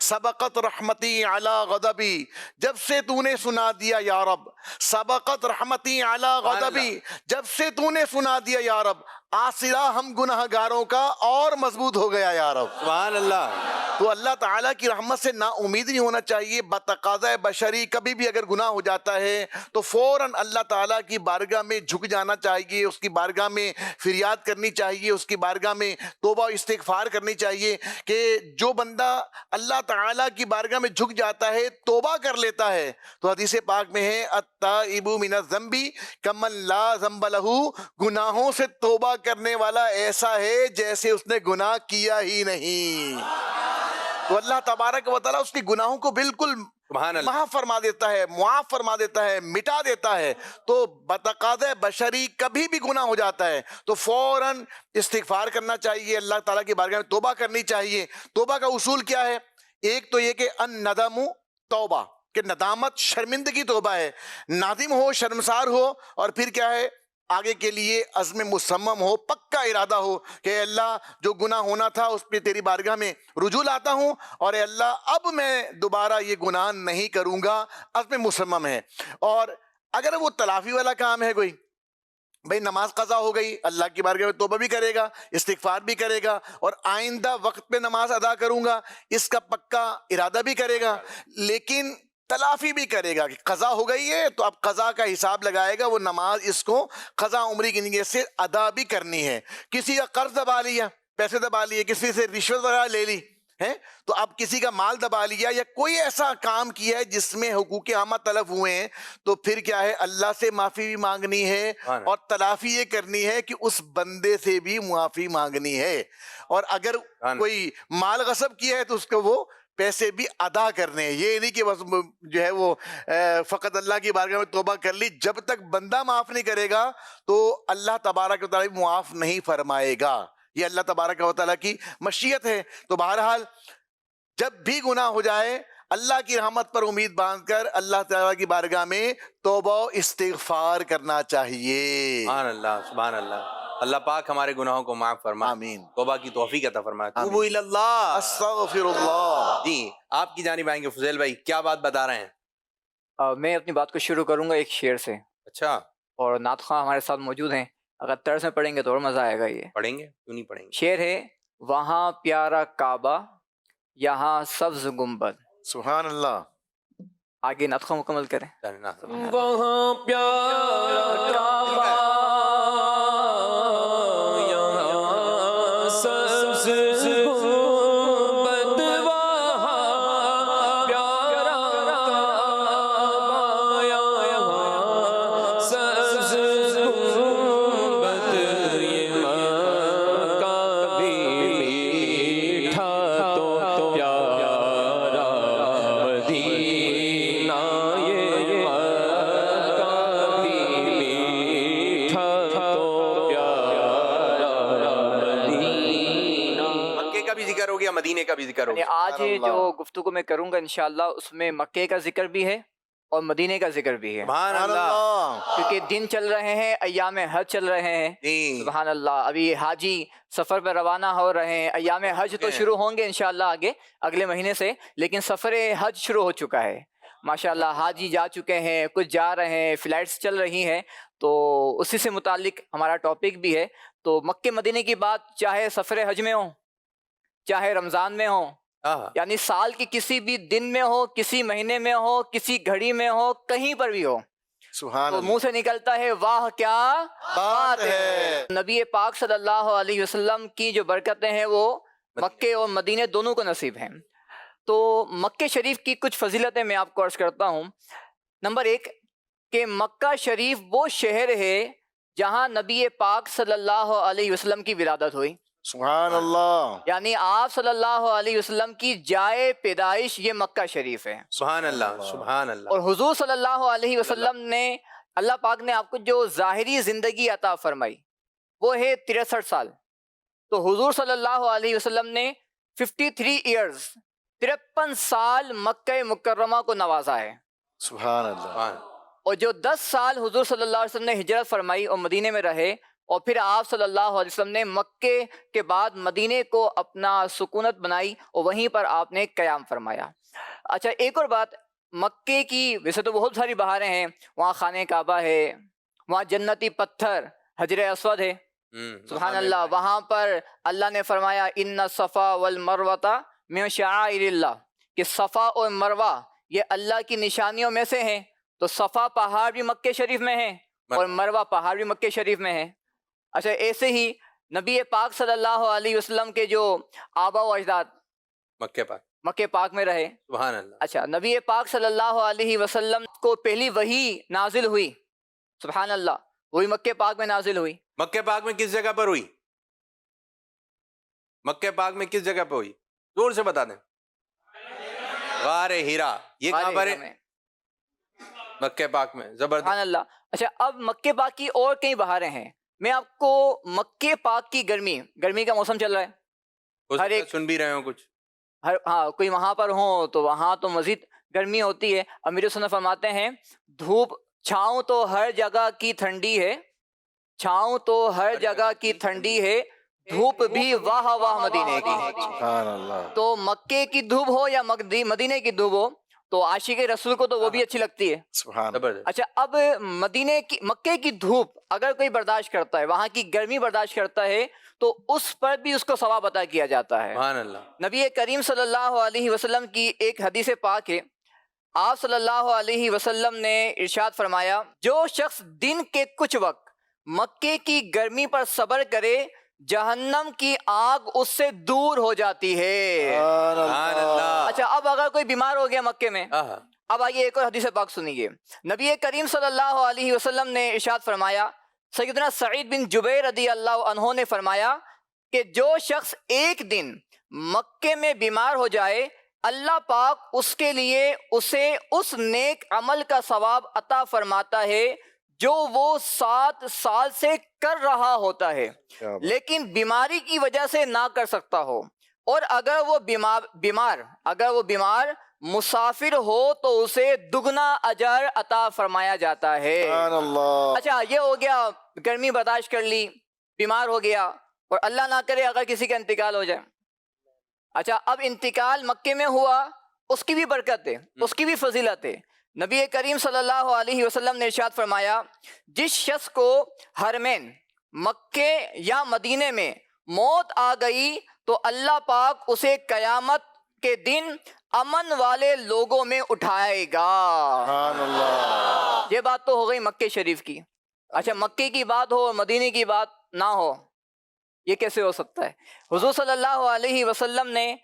سبقت رحمتی علی غضبی. جب سے تو نے سنا دیا یا رب. سبقت رحمتی علی غضبی. جب سے تو نے سنا دیا یا رب آسرا ہم گناہ گاروں کا اور مضبوط ہو گیا یا رب. سبحان اللہ. تو اللہ تعالیٰ کی رحمت سے نا امید نہیں ہونا چاہیے. بتقاضۂ بشری کبھی بھی اگر گناہ ہو جاتا ہے تو فوراً اللہ تعالیٰ کی بارگاہ میں جھک جانا چاہیے. اس کی بارگاہ میں فریاد کرنی چاہیے. اس کی بارگاہ میں توبہ و استغفار کرنی چاہیے. کہ جو بندہ اللہ تعالیٰ کی بارگاہ میں جھک جاتا ہے توبہ کر لیتا ہے تو حدیث پاک میں ہے التائب من الذنب کمن لا ذنب لہ. گناہوں سے توبہ کرنے والا ایسا ہے جیسے اس نے گناہ کیا ہی نہیں. تو اللہ تبارک و تعالیٰ اس کی گناہوں کو بالکل معاف فرما دیتا ہے, معاف فرما دیتا ہے, مٹا دیتا ہے. تو بتقاضۂ بشری کبھی بھی گناہ ہو جاتا ہے تو فوراً استغفار کرنا چاہیے. اللہ تعالیٰ کی بارگاہ میں توبہ کرنی چاہیے. توبہ کا اصول کیا ہے؟ ایک تو یہ کہ الندم توبہ, کہ ندامت شرمندگی توبہ ہے. نادم ہو, شرمسار ہو, اور پھر کیا ہے آگے کے لیے عزم مصمم ہو, پکا ارادہ ہو کہ اے اللہ جو گناہ ہونا تھا اس پہ تیری بارگاہ میں رجوع لاتا ہوں اور اے اللہ اب میں دوبارہ یہ گناہ نہیں کروں گا. عزم مصمم ہے. اور اگر وہ تلافی والا کام ہے کوئی, بھئی نماز قضا ہو گئی, اللہ کی بارگاہ میں توبہ بھی کرے گا, استغفار بھی کرے گا, اور آئندہ وقت پہ نماز ادا کروں گا اس کا پکا ارادہ بھی کرے گا, لیکن تلافی بھی کرے گا کہ قضا ہو گئی ہے تو اب قضا کا حساب لگائے گا. وہ نماز اس کو قضا عمری کی نیت سے ادا بھی کرنی ہے. کسی کا قرض دبا لیا, پیسے دبا لیے, کسی سے رشوت وغیرہ لے لی ہے تو اب کسی کا مال دبا لیا یا کوئی ایسا کام کیا ہے جس میں حقوق عامہ تلف ہوئے ہیں تو پھر کیا ہے اللہ سے معافی بھی مانگنی ہے اور تلافی یہ کرنی ہے کہ اس بندے سے بھی معافی مانگنی ہے. اور اگر کوئی مال غصب کیا ہے تو اس کو وہ پیسے بھی ادا کرنے ہیں. یہ نہیں کہ بس جو ہے وہ فقط اللہ کی بارگاہ میں توبہ کر لی, جب تک بندہ معاف نہیں کرے گا تو اللہ تبارک و تعالیٰ معاف نہیں فرمائے گا. یہ اللہ تبارک و تعالیٰ کی مشیت ہے. تو بہرحال جب بھی گناہ ہو جائے اللہ کی رحمت پر امید باندھ کر اللہ تعالیٰ کی بارگاہ میں توبہ و استغفار کرنا چاہیے. سبحان اللہ سبحان اللہ. اللہ پاک ہمارے گناہوں کو معاف فرما, آمین, توبہ کی توفیق عطا فرمائے. توبوا الی اللہ, استغفر اللہ. جی آپ کی جانب آئیں گے فضیل بھائی, کیا بات بتا رہے ہیں؟ میں اپنی بات کو شروع کروں گا ایک شعر سے. اچھا. اور نعت خواں ہمارے ساتھ موجود ہیں, اگر طرز میں پڑھیں گے تو اور مزہ آئے گا. یہ پڑھیں گے, کیوں نہیں پڑھیں گے. شعر ہے وہاں پیارا کعبہ یہاں سبز گنبد. سبحان اللہ. آگے نعت خواں مکمل کریں. وہاں پیارا کعبہ ہو گیا مدینے کا بھی ذکر ہو یعنی گیا. آج جو گفتگو میں کروں گا انشاءاللہ اس میں مکے کا ذکر بھی ہے اور مدینے کا ذکر بھی ہے. سبحان اللہ. کیونکہ دن چل رہے ہیں، ایام حج چل رہے ہیں. سبحان اللہ. ابھی حاجی سفر پہ روانہ ہو رہے ہیں. ایام حج تو شروع ہوں گے انشاءاللہ آگے اگلے مہینے سے، لیکن سفر حج شروع ہو چکا ہے. ماشاءاللہ حاجی جا چکے ہیں، کچھ جا رہے ہیں، فلائٹس چل رہی ہیں. تو اسی سے متعلق ہمارا ٹاپک بھی ہے. تو مکے مدینے کی بات چاہے سفر حج میں ہو، چاہے رمضان میں ہو، یعنی سال کی کسی بھی دن میں ہو، کسی مہینے میں ہو، کسی گھڑی میں ہو، کہیں پر بھی ہو، سبحان تو منہ سے نکلتا ہے واہ کیا بات ہے. نبی پاک صلی اللہ علیہ وسلم کی جو برکتیں ہیں وہ مکے اور مدینے دونوں کو نصیب ہیں. تو مکہ شریف کی کچھ فضیلتیں میں آپ کو عرض کرتا ہوں. نمبر 1 کہ مکہ شریف وہ شہر ہے جہاں نبی پاک صلی اللہ علیہ وسلم کی ولادت ہوئی. سبحان اللہ. یعنی آپ صلی اللہ علیہ وسلم کی جائے پیدائش یہ مکہ شریف ہے. سبحان اللہ. سبحان اللہ. اور حضور صلی اللہ علیہ وسلم نے، اللہ پاک نے آپ کو جو ظاہری زندگی عطا فرمائی وہ ہے 63 سال. تو حضور صلی اللہ علیہ وسلم نے 53 ایئرز 53 سال مکہ مکرمہ کو نوازا ہے. سبحان اللہ. اور جو 10 سال حضور صلی اللہ علیہ وسلم نے ہجرت فرمائی اور مدینے میں رہے، اور پھر آپ صلی اللہ علیہ وسلم نے مکے کے بعد مدینے کو اپنا سکونت بنائی اور وہیں پر آپ نے قیام فرمایا. اچھا ایک اور بات، مکے کی ویسے تو بہت ساری بہاریں ہیں، وہاں خانہ کعبہ ہے، وہاں جنتی پتھر حجر اسود ہے. سبحان اللہ. وہاں پر اللہ نے فرمایا ان الصفا والمروہ من شعائر اللہ، کہ صفا اور مروہ یہ اللہ کی نشانیوں میں سے ہیں. تو صفا پہاڑ بھی مکہ شریف میں ہے اور مروہ پہاڑ بھی مکہ شریف میں ہے. اچھا ایسے ہی نبی پاک صلی اللہ علیہ وسلم کے جو آبا و اجداد مکہ پاک میں رہے. سبحان اللہ. اچھا نبی پاک صلی اللہ علیہ وسلم کو پہلی وحی نازل ہوئی، سبحان اللہ، وہی مکہ پاک میں نازل ہوئی. مکہ پاک میں کس جگہ پر ہوئی؟ مکہ پاک میں کس جگہ پہ ہوئی؟ زور سے بتا دیں. غار ہیرا. یہ کہاں پر ہے؟ مکہ پاک میں. زبردست. سبحان اللہ. اچھا اب مکہ پاک کی اور کئی بہاریں ہیں. میں آپ کو مکہ پاک کی گرمی کا موسم چل رہا ہے، ہر ایک سن بھی رہے ہو کچھ، ہاں کوئی وہاں پر ہوں تو وہاں تو مزید گرمی ہوتی ہے. امیر سنت فرماتے ہیں دھوپ چھاؤں تو ہر جگہ کی ٹھنڈی ہے، چھاؤں تو ہر جگہ کی ٹھنڈی ہے، دھوپ بھی واہ واہ مدینے کی. سبحان اللہ. تو مکے کی دھوپ ہو یا مدینے کی دھوپ ہو تو عاشق رسول کو تو وہ بھی اچھی لگتی ہے. سبحان. اچھا اب مکے کی دھوپ اگر کوئی برداشت کرتا ہے، وہاں کی گرمی برداشت کرتا ہے، تو اس پر بھی اس کو ثواب عطا کیا جاتا ہے. سبحان اللہ. نبی کریم صلی اللہ علیہ وسلم کی ایک حدیث پاک ہے، آپ صلی اللہ علیہ وسلم نے ارشاد فرمایا جو شخص دن کے کچھ وقت مکے کی گرمی پر صبر کرے جہنم کی آگ اس سے دور ہو جاتی ہے. سبحان اللہ. اچھا اب اگر کوئی بیمار ہو گیا مکے میں، اب آئیے ایک اور حدیث پاک سنیے. نبی کریم صلی اللہ علیہ وسلم نے ارشاد فرمایا، سیدنا سعید بن جبیر رضی اللہ عنہ نے فرمایا کہ جو شخص ایک دن مکے میں بیمار ہو جائے، اللہ پاک اس کے لیے اسے اس نیک عمل کا ثواب عطا فرماتا ہے جو وہ 7 سال سے کر رہا ہوتا ہے، لیکن بیماری کی وجہ سے نہ کر سکتا ہو. اور اگر وہ بیمار مسافر ہو تو اسے دگنا اجر عطا فرمایا جاتا ہے. اچھا یہ ہو گیا گرمی برداشت کر لی، بیمار ہو گیا، اور اللہ نہ کرے اگر کسی کا انتقال ہو جائے. اچھا اب انتقال مکے میں ہوا، اس کی بھی برکت ہے، اس کی بھی فضیلت ہے. نبی کریم صلی اللہ علیہ وسلم نے ارشاد فرمایا جس شخص کو حرمین مکے یا مدینے میں موت آ گئی تو اللہ پاک اسے قیامت کے دن امن والے لوگوں میں اٹھائے گا. سبحان اللہ. یہ بات تو ہو گئی مکے شریف کی. اچھا مکے کی بات ہو مدینے کی بات نہ ہو، یہ کیسے ہو سکتا ہے؟ حضور صلی اللہ علیہ وسلم نے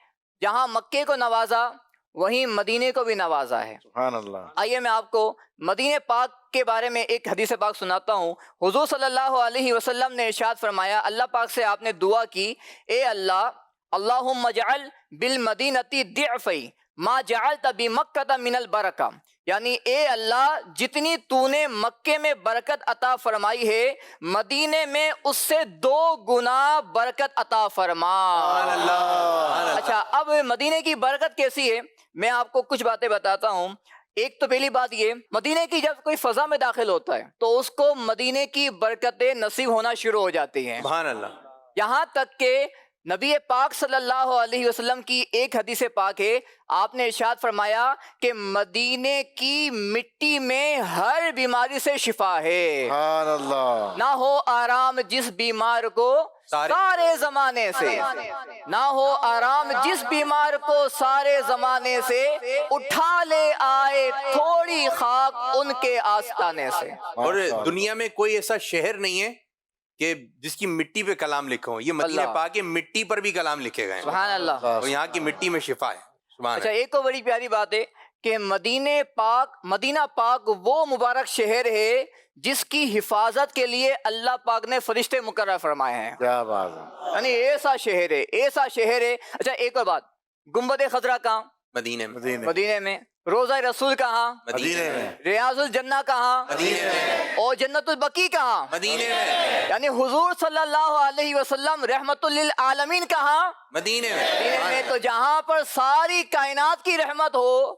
جہاں مکے کو نوازا وہیں مدینے کو بھی نوازا ہے. سبحان اللہ. آئیے میں آپ کو مدینے پاک کے بارے میں ایک حدیث پاک سناتا ہوں. حضور صلی اللہ علیہ وسلم نے ارشاد فرمایا، اللہ پاک سے آپ نے دعا کی، اے اللہ اللہم اجعل بالمدینۃ ضعفی ما جعلت بمکۃ من البرکہ، یعنی اے اللہ جتنی تو نے مکے میں برکت عطا فرمائی ہے مدینے میں اس سے 2 گنا برکت عطا فرما. اچھا اب مدینے کی برکت کیسی ہے میں آپ کو کچھ باتیں بتاتا ہوں. ایک تو پہلی بات یہ مدینے کی جب کوئی فضا میں داخل ہوتا ہے تو اس کو مدینے کی برکتیں نصیب ہونا شروع ہو جاتی ہیں. سبحان اللہ. یہاں تک کہ نبی پاک صلی اللہ علیہ وسلم کی ایک حدیث پاک ہے آپ نے ارشاد فرمایا کہ مدینے کی مٹی میں ہر بیماری سے شفا ہے. سبحان اللہ. نہ ہو آرام جس بیمار کو سارے زمانے سے، نہ ہو آرام جس بیمار کو سارے زمانے سے، اٹھا لے آئے تھوڑی خاک ان کے آستانے سے. اور دنیا میں کوئی ایسا شہر نہیں ہے کہ جس کی مٹی پہ کلام لکھے ہوں. یہ مدینہ پاک کے مٹی پر بھی کلام لکھے گئے ہیں. سبحان اللہ. اور یہاں کی مٹی میں شفا ہے. سبحان اچھا ایک اور بڑی پیاری بات ہے کہ مدینہ پاک وہ مبارک شہر ہے جس کی حفاظت کے لیے اللہ پاک نے فرشتے مقرر فرمائے ہیں. کیا بات ہے. یعنی ایسا شہر ہے. اچھا ایک اور بات گنبد خضرا کہاں؟ مدینے میں. روضہ رسول کہاں؟ مدینے میں. ریاض الجنہ کہاں؟ مدینے میں. اور جنت البقیع کہاں؟ مدینے میں. یعنی حضور صلی اللہ علیہ وسلم رحمت للعالمین کہاں؟ مدینے میں. مدینے میں. تو جہاں پر ساری کائنات کی رحمت ہو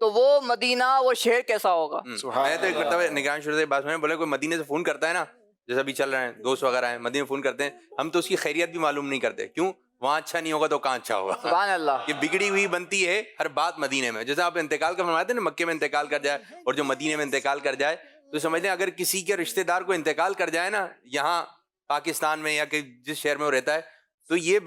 تو وہ مدینہ وہ شہر کیسا ہوگا؟ میں تو ایک مرتبہ نگران شروع سے بات میں بولے کوئی مدینے سے فون کرتا ہے نا جیسا بھی چل رہے ہیں دوست وغیرہ ہیں مدینے فون کرتے ہیں ہم تو اس کی خیریت بھی معلوم نہیں کرتے. کیوں؟ وہاں اچھا نہیں ہوگا تو کہاں اچھا ہوگا. سبحان اللہ. یہ بگڑی ہوئی بنتی ہے ہر بات مدینے میں. جیسے آپ انتقال کا فرماتے ہیں نا مکے میں انتقال کر جائے اور جو مدینے میں انتقال کر جائے تو سمجھتے ہیں اگر کسی کے رشتہ دار کو انتقال کر جائے نا یہاں پاکستان میں یا کہ جس شہر میں وہ رہتا ہے تو یہ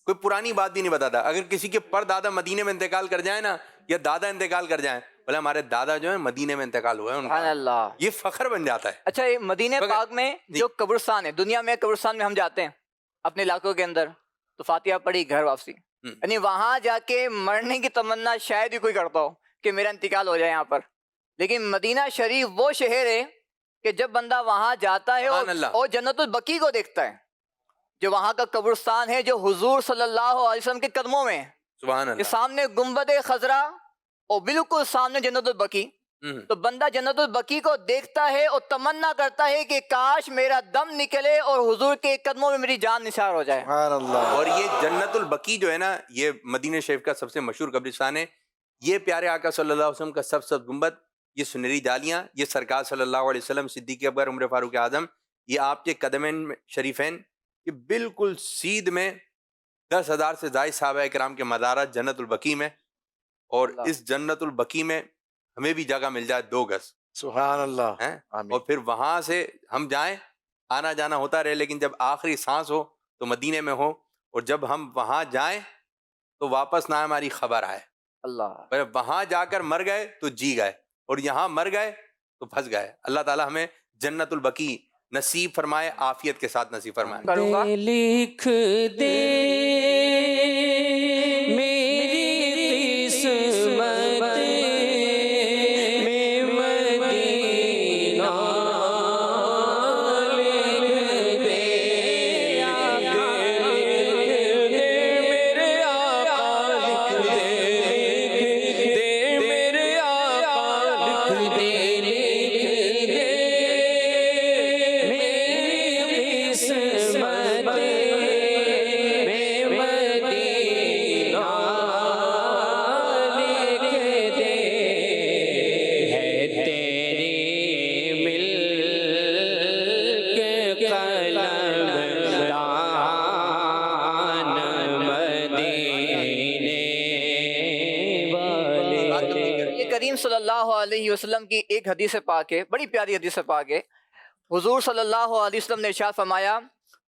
کوئی پرانی بات بھی نہیں بتاتا. اگر کسی کے پر دادا مدینے میں انتقال کر جائے نا یا دادا انتقال کر جائیں بولے ہمارے دادا جو ہیں مدینے میں انتقال ہوا ہے سبحان اللہ. یہ فخر بن جاتا ہے. اچھا یہ مدینہ پاک میں جو قبرستان ہے دنیا میں قبرستان میں ہم جاتے ہیں اپنے علاقوں کے اندر تو فاتحہ پڑھی گھر واپسی یعنی وہاں جا کے مرنے کی تمنا شاید ہی کوئی کرتا ہو کہ میرا انتقال ہو جائے یہاں پر. لیکن مدینہ شریف وہ شہر ہے کہ جب بندہ وہاں جاتا ہے اور جنت البقیع کو دیکھتا ہے جو وہاں کا قبرستان ہے جو حضور صلی اللہ علیہ وسلم کے قدموں میں سبحان اللہ. سامنے گنبد خضرا اور بالکل سامنے جنت البقیع. تو بندہ جنت البقیع کو دیکھتا ہے اور تمنا کرتا ہے کہ کاش میرا دم نکلے اور حضور کے قدموں میں میری جان نثار ہو جائے. سبحان اللہ. اور یہ جنت البقیع جو ہے نا یہ مدینہ شریف کا سب سے مشہور قبرستان ہے. یہ پیارے آقا صلی اللہ علیہ وسلم کا سب گنبد یہ سنہری جالیاں یہ سرکار صلی اللہ علیہ وسلم صدیق اکبر عمر فاروق اعظم یہ آپ کے قدمین شریفین یہ بالکل سیدھ میں 10,000 سے زائد صحابہ کرام کے مزارات جنت البقیع میں. اور اس جنت البقیع میں ہمیں بھی جگہ مل جائے 2 گز. سبحان اللہ. اور پھر وہاں سے ہم جائیں آنا جانا ہوتا رہے لیکن جب آخری سانس ہو تو مدینے میں ہو اور جب ہم وہاں جائیں تو واپس نہ ہماری خبر آئے. اللہ. وہاں جا کر مر گئے تو جی گئے اور یہاں مر گئے تو پھنس گئے. اللہ تعالیٰ ہمیں جنت البقیع نصیب فرمائے عافیت کے ساتھ نصیب فرمائے. لکھ دے میری قسمت میں مدینہ لکھ دے میرے آقا لکھ دے میرے آقا لکھ دے صلی اللہ علیہ وسلم کی ایک حدیث پاک ہے بڑی پیاری حدیث پاک ہے. حضور صلی اللہ علیہ وسلم نے ارشاد فرمایا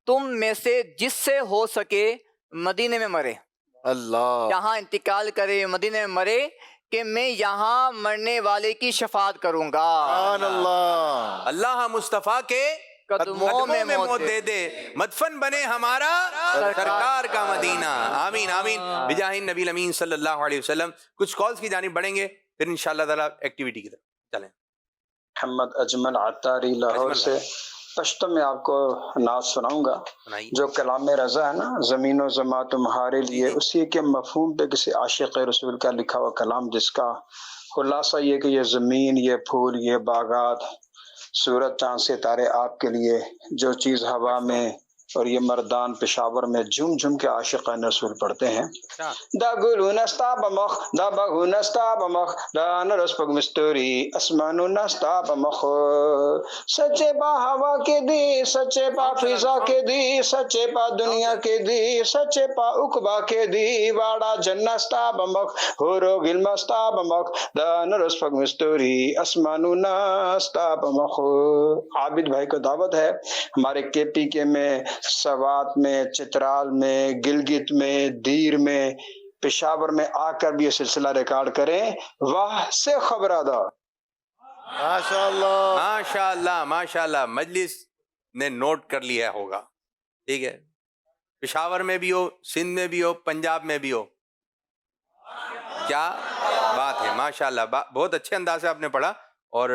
تم میں سے جس سے ہو سکے مدینے میں مرے. اللہ. یہاں انتقال کرے مدینے میں مرے کہ میں یہاں مرنے والے کی شفاعت کروں گا. سبحان اللہ. اللہ مصطفیٰ کے قدموں میں موت دے دے مدفن بنے ہمارا سرکار کا مدینہ. آمین آمین بجاہ نبی الامین صلی اللہ علیہ وسلم. کچھ کالز کی جانب بڑھیں گے پھر انشاءاللہ تعالی ایکٹیویٹی کی طرف چلیں. محمد اجمل عطاری لاہور سے پشتو میں آپ کو نعت سناؤں گا جو کلام رضا ہے نا زمین و زما تمہارے لیے اسی کے مفہوم پہ کسی عاشق رسول کا لکھا ہوا کلام جس کا خلاصہ یہ کہ یہ زمین، یہ پھول، یہ باغات، سورج، چاند، ستارے آپ کے لیے، جو چیز ہوا میں اور یہ مردان پشاور میں جھوم جھوم کے عاشقان رسول پڑھتے ہیں. دا گلو نستا بمخ، دا بغو نستا بمخ، دا نرسپگ مستوری اسمانو نستا بمخ. سچے پا ہوا کے دی، سچے پا فضا کے دی، سچے پا دنیا کے دی، سچے پا اقبا کے دی، واڑا جنستا بمخ، ہورو گلمستا بمخ، دا نرسپگ مستوری اسمانو نستا بمخ. عابد بھائی کو دعوت ہے ہمارے کے پی کے میں، سوات میں، چترال میں، گلگت میں، دیر میں، پشاور میں آ کر بھی یہ سلسلہ ریکارڈ کریں. واہ سے خبر ادا. ماشاءاللہ ماشاءاللہ ماشاءاللہ. مجلس نے نوٹ کر لیا ہوگا. ٹھیک ہے، پشاور میں بھی ہو، سندھ میں بھی ہو، پنجاب میں بھی ہو. کیا بات ہے، ماشاءاللہ. بہت اچھے انداز سے آپ نے پڑھا، اور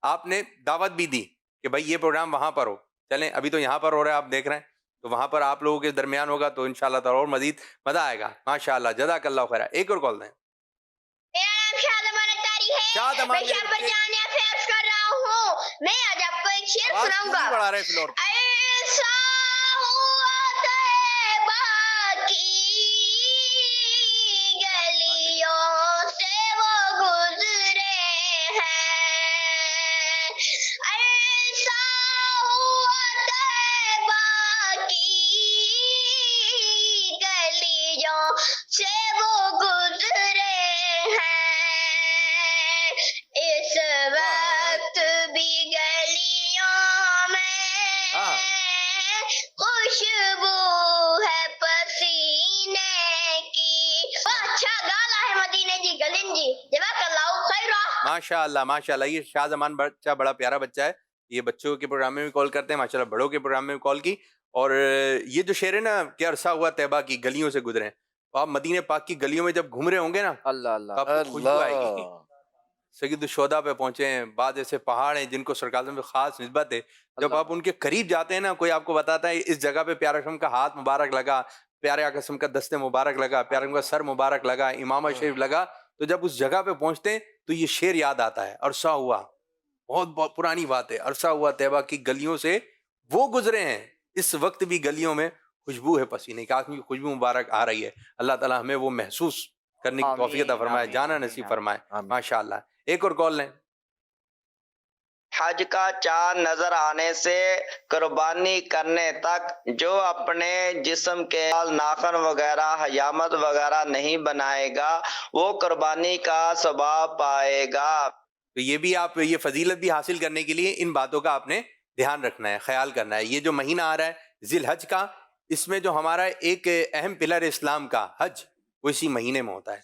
آپ نے دعوت بھی دی کہ بھائی یہ پروگرام وہاں پر ہو. چلیں، ابھی تو یہاں پر ہو رہا ہے، آپ دیکھ رہے ہیں، تو وہاں پر آپ لوگوں کے درمیان ہوگا تو انشاءاللہ تعالی اور مزید مزہ آئے گا. ماشاءاللہ، جزاک اللہ خیر. ایک اور کال دیں. میرا نام شاد امان اتاری ہے، شاد امان میں شہر پر جانے افیئرس کر رہا ہوں. میں آج آپ کو ایک شعر سناؤں گا. بڑھا رہے فلور. ایسا ہوا طیبہ کی گلیوں سے وہ گزرے ہیں، ایسا ہوا طیبہ کی گلیوں سے وہ گزرے ہیں، اس وقت بھی گلیوں میں خوشبو ہے پسینے کی. اچھا گالا ہے مدینے جی گلن جی. جزاک اللہ خیر. ماشاءاللہ ماشاءاللہ. یہ شاہ زمان بچہ بڑا پیارا بچہ ہے. یہ بچوں کے پروگرام میں بھی کال کرتے ہیں، ماشاءاللہ بڑوں کے پروگرام میں بھی کال کی. اور یہ جو شعر ہے نا کہ عرصہ ہوا طیبہ کی گلیوں سے گزرے ہیں، تو آپ مدینہ پاک کی گلیوں میں جب گھوم رہے ہوں گے نا، اللہ اللہ، آپ کو خوشبو آئے گی. سید الشہداء پہ پہنچے ہیں، بعض ایسے پہاڑ ہیں جن کو سرکار میں خاص نسبت ہے. جب آپ ان کے قریب جاتے ہیں نا، کوئی آپ کو بتاتا ہے اس جگہ پہ پیارا قسم کا ہاتھ مبارک لگا، پیارے قسم کا دست مبارک لگا، پیارے قسم کا سر مبارک لگا، امامہ شریف لگا، تو جب اس جگہ پہ پہنچتے ہیں تو یہ شعر یاد آتا ہے. عرصہ ہوا، بہت پرانی بات ہے. عرصہ ہوا طیبہ کی گلیوں سے وہ گزرے ہیں، اس وقت بھی گلیوں میں خوشبو ہے پسینے کی. آدمی کی خوشبو مبارک آ رہی ہے. اللہ تعالیٰ ہمیں وہ محسوس کرنے کی توفیق عطا فرمائے، جانا نصیب فرمائے. ماشاءاللہ. ایک اور کال لیں. حج کا چاند نظر آنے سے قربانی کرنے تک جو اپنے جسم کے ناخن وغیرہ حجامت وغیرہ نہیں بنائے گا وہ قربانی کا ثواب پائے گا. تو یہ بھی آپ، یہ فضیلت بھی حاصل کرنے کے لیے ان باتوں کا آپ نے دھیان رکھنا ہے، خیال کرنا ہے. یہ جو مہینہ آ رہا ہے ذی الحج کا، اس میں جو ہمارا ایک اہم پلر اسلام کا حج، وہ اسی مہینے میں ہوتا ہے.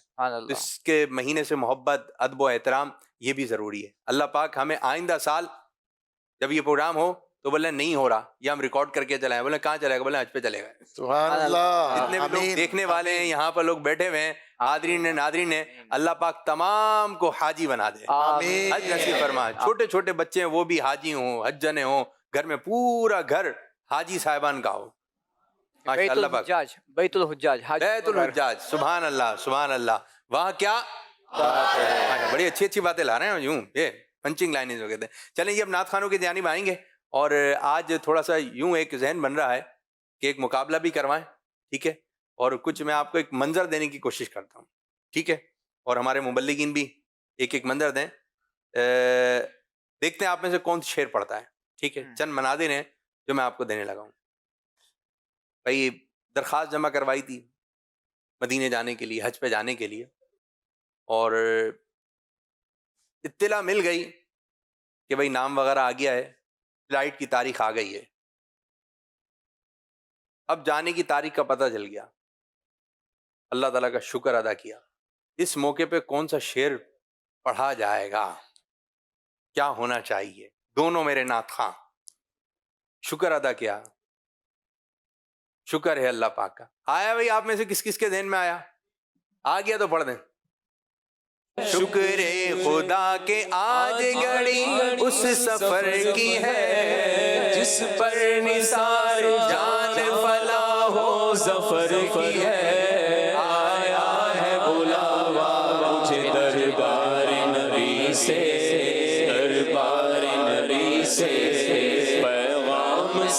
اس کے مہینے سے محبت، ادب و احترام یہ بھی ضروری ہے. اللہ پاک ہمیں آئندہ سال جب یہ پروگرام ہو تو بولے نہیں ہو رہا، یہ ہم ریکارڈ کر کے چلائیں، بولے کہاں چلے گا، بولے حج پہ چلے گئے. سبحان اللہ. جتنے بھی لوگ دیکھنے والے ہیں، یہاں پر لوگ بیٹھے ہوئے ہیں، حاضرین نے ناظرین نے، اللہ پاک تمام کو حاجی بنا دے، حج نصیب فرمائے. چھوٹے چھوٹے بچے ہیں وہ بھی حاجی ہوں، حجنے ہوں، گھر میں پورا گھر حاجی صاحبان کا ہو. بیت الحجاج، بیت الحجاج، بیت الحجاج. سبحان اللہ سبحان اللہ. وہاں کیا بڑی اچھی اچھی باتیں لا رہے ہیں، یوں یہ پنچنگ لائنیں جو کہتے ہیں. چلیں یہ اب نعت خوانوں کی جانب آئیں گے، اور آج تھوڑا سا یوں ایک ذہن بن رہا ہے کہ ایک مقابلہ بھی کروائیں. ٹھیک ہے، اور کچھ میں آپ کو ایک منظر دینے کی کوشش کرتا ہوں. ٹھیک ہے، اور ہمارے مبلغین بھی ایک ایک منظر دیں. دیکھتے ہیں آپ میں سے کون شعر پڑھتا ہے. ٹھیک ہے، چند مناظر ہیں جو میں آپ کو دینے لگا ہوں. بھائی درخواست جمع کروائی تھی مدینے جانے کے لیے، حج پہ جانے کے لیے، اور اطلاع مل گئی کہ بھائی نام وغیرہ آ گیا ہے، فلائٹ کی تاریخ آ گئی ہے. اب جانے کی تاریخ کا پتہ چل گیا، اللہ تعالیٰ کا شکر ادا کیا. اس موقع پہ کون سا شعر پڑھا جائے گا، کیا ہونا چاہیے؟ دونوں میرے نعت خواں. شکر ادا کیا، شکر ہے اللہ پاک کا. آیا بھائی آپ میں سے کس کس کے ذہن میں آیا؟ آ گیا تو پڑھ دیں. شکر خدا کے آج گھڑی اس سفر کی ہے جس پر نثار جان فلاح و ظفر کی ہے. آیا ہے بلاوا مجھے دربار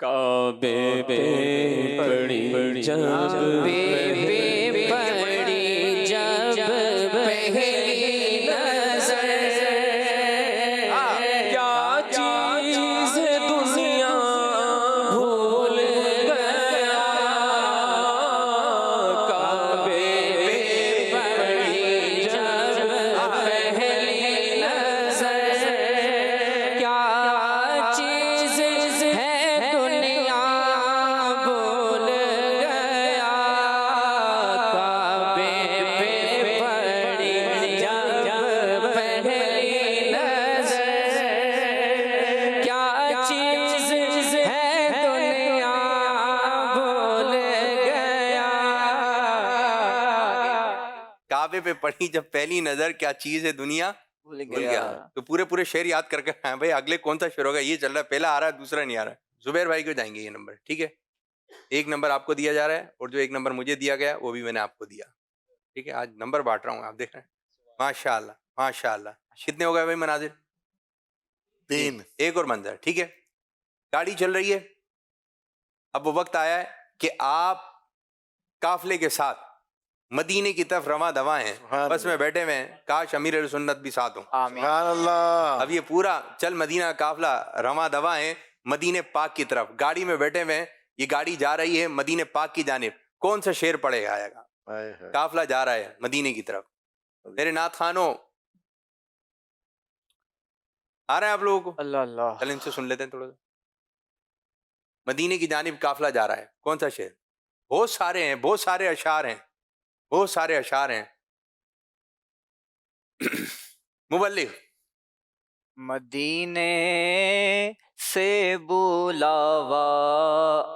کعبے پہ پڑی جب پڑی جب پہلی نظر کیا چیز دنیا بھول گیا کعبے پہ پڑی جب پہلی نظر کیا چیز ہے دنیا بھول گیا کعبے پہ پڑی جب پہلی نظر کیا چیز ہے دنیا بھول گیا کعبے پہ پڑھی جب پہلی نظر کیا چیز ہے دنیا بھول گیا. تو پورے شعر یاد کر کے ہیں بھائی اگلے کون سا شعر ہوگا یہ چل رہا ہے پہلا آ رہا ہے دوسرا نہیں آ رہا ہے. زبیر بھائی کو جائیں گے یہ نمبر ٹھیک ہے 1 نمبر آپ کو دیا جا رہا ہے اور جو 1 نمبر مجھے دیا گیا وہ بھی میں نے آپ کو دیا ٹھیک ہے. آج نمبر بانٹ رہا ہوں آپ دیکھ رہے ہیں ماشاء اللہ ماشاء اللہ. کتنے ہو گئے بھائی مناظر 3 ایک اور منظر ٹھیک ہے. گاڑی چل رہی ہے اب وہ وقت آیا ہے کہ آپ قافلے کے ساتھ مدینے کی طرف رواں دواں ہیں بس میں بیٹھے ہوئے ہیں کاش امیر اہل سنت بھی ساتھ ہوں. سبحان اللہ. اب یہ پورا چل مدینہ قافلہ رواں دواں ہے مدینے پاک کی طرف گاڑی میں بیٹھے ہوئے ہیں یہ گاڑی جا رہی ہے مدینے پاک کی جانب کون سا شعر پڑے گا آئے گا قافلہ جا رہا ہے مدینے کی طرف. میرے نعت خوانوں آ رہا ہے آپ لوگوں کو اللہ اللہ چل ان سے سن لیتے ہیں تھوڑا سا. مدینے کی جانب قافلہ جا رہا ہے کون سا شعر بہت سارے ہیں بہت سارے اشعار ہیں بہت سارے اشعار ہیں. مبلغ مدینے سے بلاوا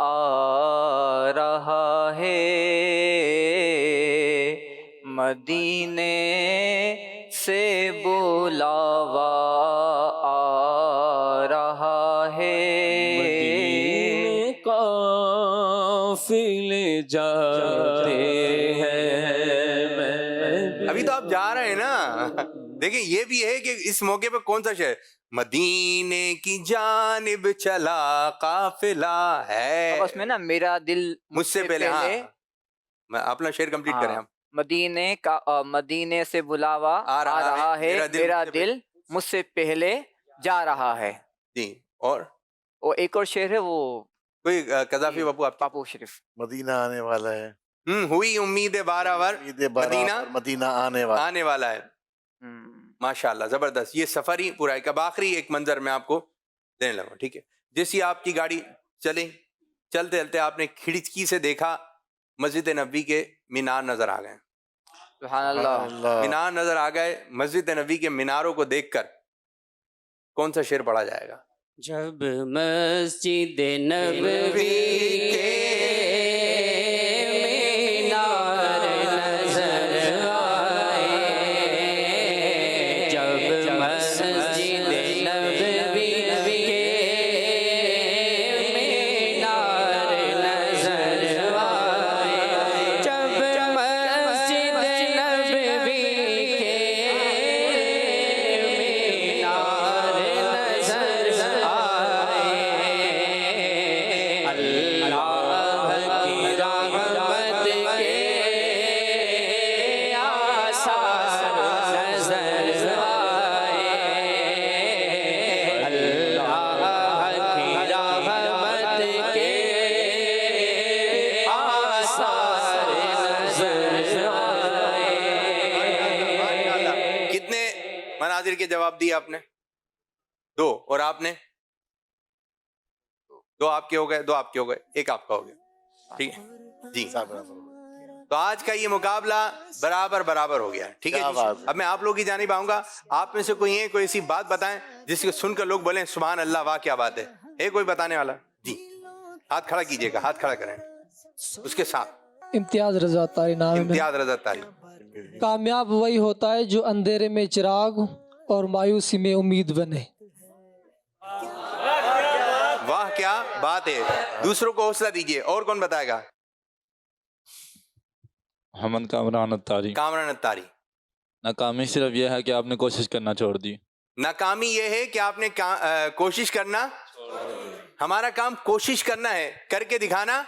آ رہا ہے مدینے سے بلاوا آ رہا ہے مدینے قافلے جاتے ہیں ابھی تو آپ جا رہے ہیں نا دیکھیں یہ بھی ہے کہ اس موقع پہ کون سا شعر مدینے کی جانب چلا قافلہ ہے اس میں نا میرا دل مجھ سے پہلے ہاں میں اپنا شعر کمپلیٹ کریں ہم. مدینے کا مدینے سے بلاوا آ رہا ہے میرا دل مجھ سے پہلے جا رہا ہے جی. اور ایک اور شعر ہے وہ کوئی قذافی باپو آپ پاپو شریف مدینہ آنے والا ہے ہوئی امید بارآور مدینہ آنے والا ہے. ماشاءاللہ زبردست. یہ سفر ہی پورا ہے. اب آخری ایک منظر میں آپ کو دینے لگا ٹھیک ہے. جیسی آپ کی گاڑی چلے چلتے چلتے آپ نے کھڑکی سے دیکھا مسجد نبوی کے مینار نظر آ گئے. سبحان اللہ. مینار نظر آ گئے. مسجد نبوی کے میناروں کو دیکھ کر کون سا شعر پڑھا جائے گا؟ جب مسجد نبوی کے مینار نظر آئے جب مسجد نبوی کے مینار نظر آئے جب مسجد نبوی کے مینار نظر آئے اللہ کی رحمت کے آثار نظر آئے اللہ کی رحمت کے آثار نظر آئے. کتنے مناظر کے جواب دیے آپ نے؟ 2. اور آپ نے 2 آپ کے ہو گئے 2 آپ کے ہو گئے 1 آپ کا ہو گیا ٹھیک ہے جی. تو آج کا یہ مقابلہ برابر ہو گیا ٹھیک ہے جی. اب میں آپ لوگوں کی جانب آؤں گا. آپ میں سے کوئی ایسی بات بتائیں جس کو سن کر لوگ بولیں سبحان اللہ واہ کیا بات ہے کوئی بتانے والا؟ جی ہاتھ کھڑا کیجئے گا ہاتھ کھڑا کریں اس کے ساتھ. امتیاز رضا تاری نام ہے. امتیاز رضا تاری. کامیاب وہی ہوتا ہے جو اندھیرے میں چراغ اور مایوسی میں امید بنے. واہ کیا بات ہے. دوسروں کو حوصلہ دیجئے. اور کون بتائے گا؟ محمد کامران اتاری. کامران اتاری. ناکامی صرف یہ ہے کہ آپ نے کوشش کرنا چھوڑ دی. ناکامی یہ ہے کہ آپ نے کوشش کرنا ہمارا کام کوشش کرنا ہے, کر کے دکھانا